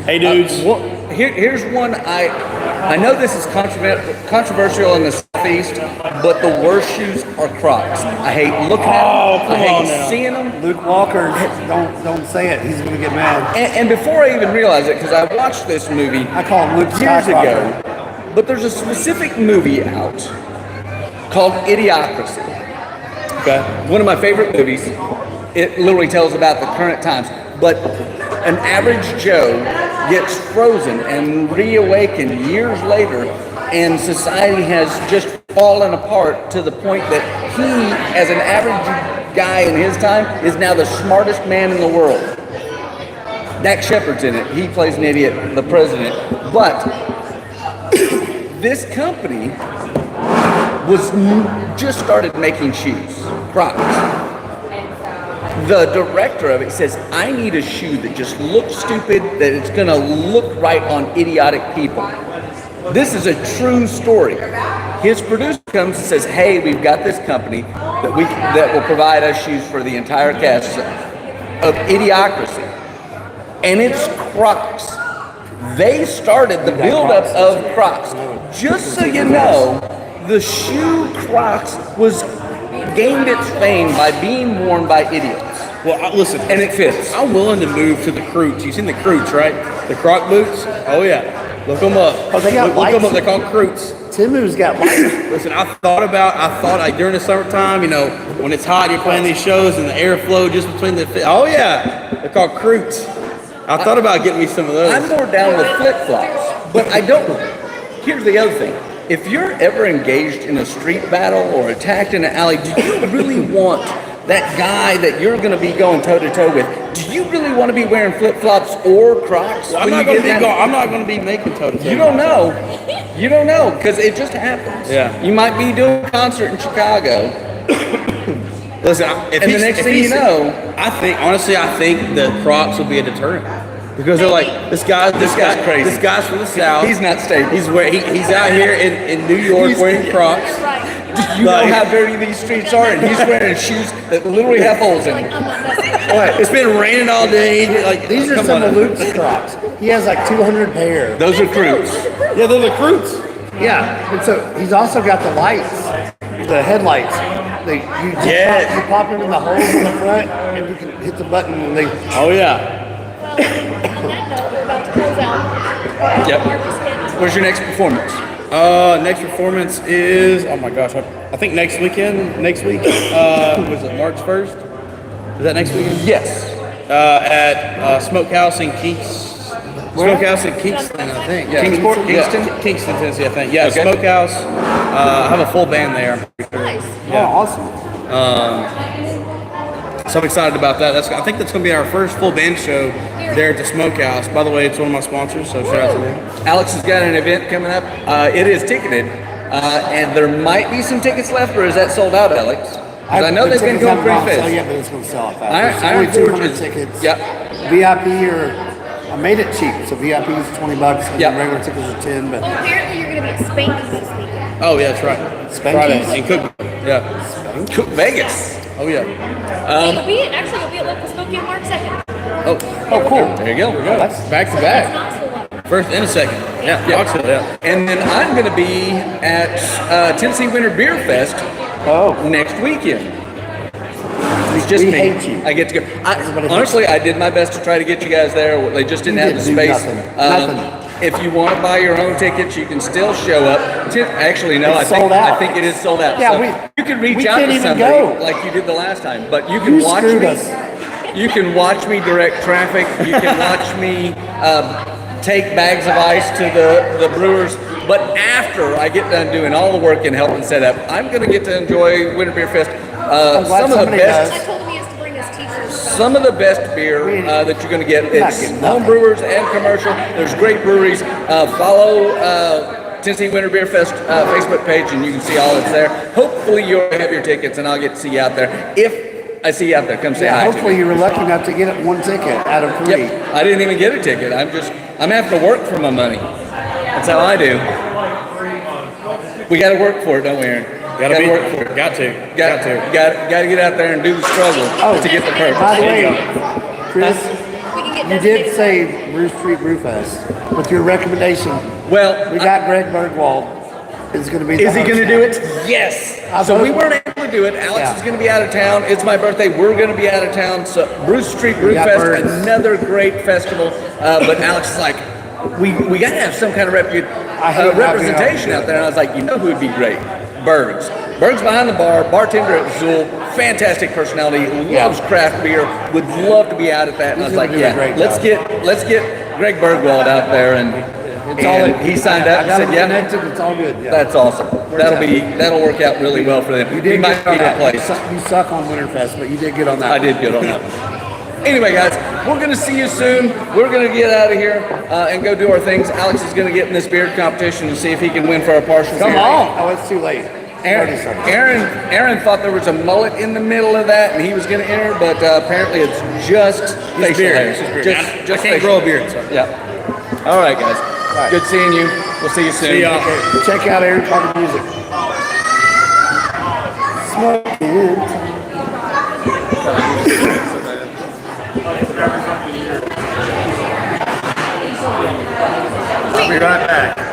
Hey Dudes. Well, here's one I know this is controversial in the Southeast, but the worst shoes are Crocs. I hate looking at them. I hate seeing them. Luke Walker, don't say it. He's gonna get mad. And before I even realized it, because I watched this movie I call him Luke years Skywalker. ago, but there's a specific movie out called Idiocracy. Okay. One of my favorite movies. It literally tells about the current times, but an average Joe gets frozen and reawakened years later, and society has just fallen apart to the point that he, as an average guy in his time, is now the smartest man in the world. Dak Shepard's in it. He plays an idiot, the president. But this company just started making shoes, Crocs. The director of it says, I need a shoe that just looks stupid, that it's gonna look right on idiotic people. This is a true story. His producer comes and says, hey, we've got this company that will provide us shoes for the entire cast of Idiocracy. And it's Crocs. They started the buildup of Crocs. Just so you know, the shoe Crocs gained its fame by being worn by idiots. Well, listen, And it fits. I'm willing to move to the Croots. You've seen the Croots, right? The Croc boots? Oh, yeah. Look them up. Oh, they got Look them lights. up. They're called Croots. Timu's got lights. Listen, I thought like during the summertime, when it's hot, you're playing these shows and the airflow just between the. Oh, yeah. They're called Croots. I thought about getting me some of those. I'm more down with flip-flops, but I don't. Here's the other thing. If you're ever engaged in a street battle or attacked in an alley, do you really want that guy that you're going to be going toe-to-toe with, do you really want to be wearing flip-flops or Crocs? Well, I'm not going to be making toe-to-toe. You don't know. You don't know, because it just happens. Yeah. You might be doing a concert in Chicago, Listen, and the next thing you know, I think the Crocs will be a deterrent. Because they're like, this guy's crazy. This guy's from the South. he's not stable. He's out here in New York wearing Crocs. Right. You know how dirty these streets are, and he's wearing shoes that literally have holes in Like, them. I'm not messing. It's been raining all day. Like These are come some on. of Luke's Crocs. He has like 200 pair. Those are Croots. Yeah, they're the Croots. Yeah, and so he's also got the lights, the headlights. You pop them in the holes in the front, and you can hit the button, and they. Oh yeah. On that note, we're about to close out. Yep. Marcus Kent. Where's your next performance? Next performance is I think next week. Was it March 1st? Is that next weekend? Yes. At Smokehouse in Smokehouse in Kingston, I think. Yeah. Kingsport? Kingston, Tennessee, I think. Yeah, Okay. Smokehouse. I have a full band there. Nice. Oh, awesome. So I'm excited about that. I think that's going to be our first full band show there at the Smokehouse. By the way, it's one of my sponsors, so shout out to them. Alex has got an event coming up. It is ticketed, and there might be some tickets left, or is that sold out, Alex? 'Cause I know they've been going pretty fast. Oh yeah, but it's going to sell off Iron fast. Only Forge 200 is- tickets. Yep. VIP I made it cheap, so VIP is $20, and Yep. regular tickets are 10. But Oh, apparently you're going to be at Spanky's this weekend. Oh, yeah, that's right. Spanky's? Friday in Cook. Yeah. Cook Vegas. Oh, yeah. You'll be at Local Spokane March 2nd. Oh, cool. There you go. That's back to It's back. not sold out. First and a second. Yeah, Knoxville, yeah. And then I'm going to be at Tennessee Winter Beer Fest next weekend. It's just We me. hate you. I get to go. Everybody hates Honestly, I did my best to try to get you guys there. They just didn't You have the didn't do space. nothing. If you want to buy your own tickets, you can still show up. Actually, no, It's sold I out. think it is sold out. Yeah, So you can reach we out can't to even somebody go. like you did the last time, but you can You watch screwed me. us. You can watch me direct traffic. You can watch me take bags of ice to the brewers. But after I get done doing all the work and helping set up, I'm going to get to enjoy Winter Beer Fest. glad Some of the somebody best. does. I told him he has to bring his t-shirts. Some of the best beer that you're going to get. not It's getting home nothing. brewers and commercial. There's great breweries. Follow Tennessee Winter Beer Fest Facebook page, and you can see all that's there. Hopefully you'll have your tickets, and I'll get to see you out there. If I see you out there, come say Yeah, hi to hopefully me. you were lucky enough to get it one ticket out of 3. Yep, I didn't even get a ticket. I'm having to work for my money. That's how I do. We got to work for it, don't we, Aaron? Gotta be, work for it. got to. Got to get out there and do the struggle to get the purpose. By the way, Chris, We can get you did say Bruce Street Brewfest with your recommendation. Well, We got Greg Bergwald is going to be. is he going to do it? Yes. So we weren't able to do it. Alex Yeah. is going to be out of town. It's my birthday. We're going to be out of town. So Bruce Street We got Brewfest, birds. another great festival. But Alex is like, we got to have some kind of hate representation out there. And I was like, you know who would be great? Berg's. Berg's behind the bar, bartender at Zool, fantastic personality, loves craft beer, would love to be out at that. And I was He's like, gonna do a yeah, great let's job. get Greg Bergwald out there, and he signed up I and got said, him yeah. connected. It's all good. Yeah. That's awesome. That'll work out really well for them. You He did might get on be that. replaced. You suck on Winterfest, but you did get on that. I did good on that one. Anyway, guys, we're going to see you soon. We're going to get out of here and go do our things. Alex is going to get in this beard competition and see if he can win for our partial. Come beer. on! Oh, it's too late. Aaron thought there was a mullet in the middle of that, and he was going to enter, but apparently it's just facial beard. hair. It's just beard. Just I can't facial grow a hair. beard, so. Yeah. All right, guys. right. Good seeing you. We'll see you soon. See y'all. Check out Aaron Carter Music. Smoking. I'll be right back.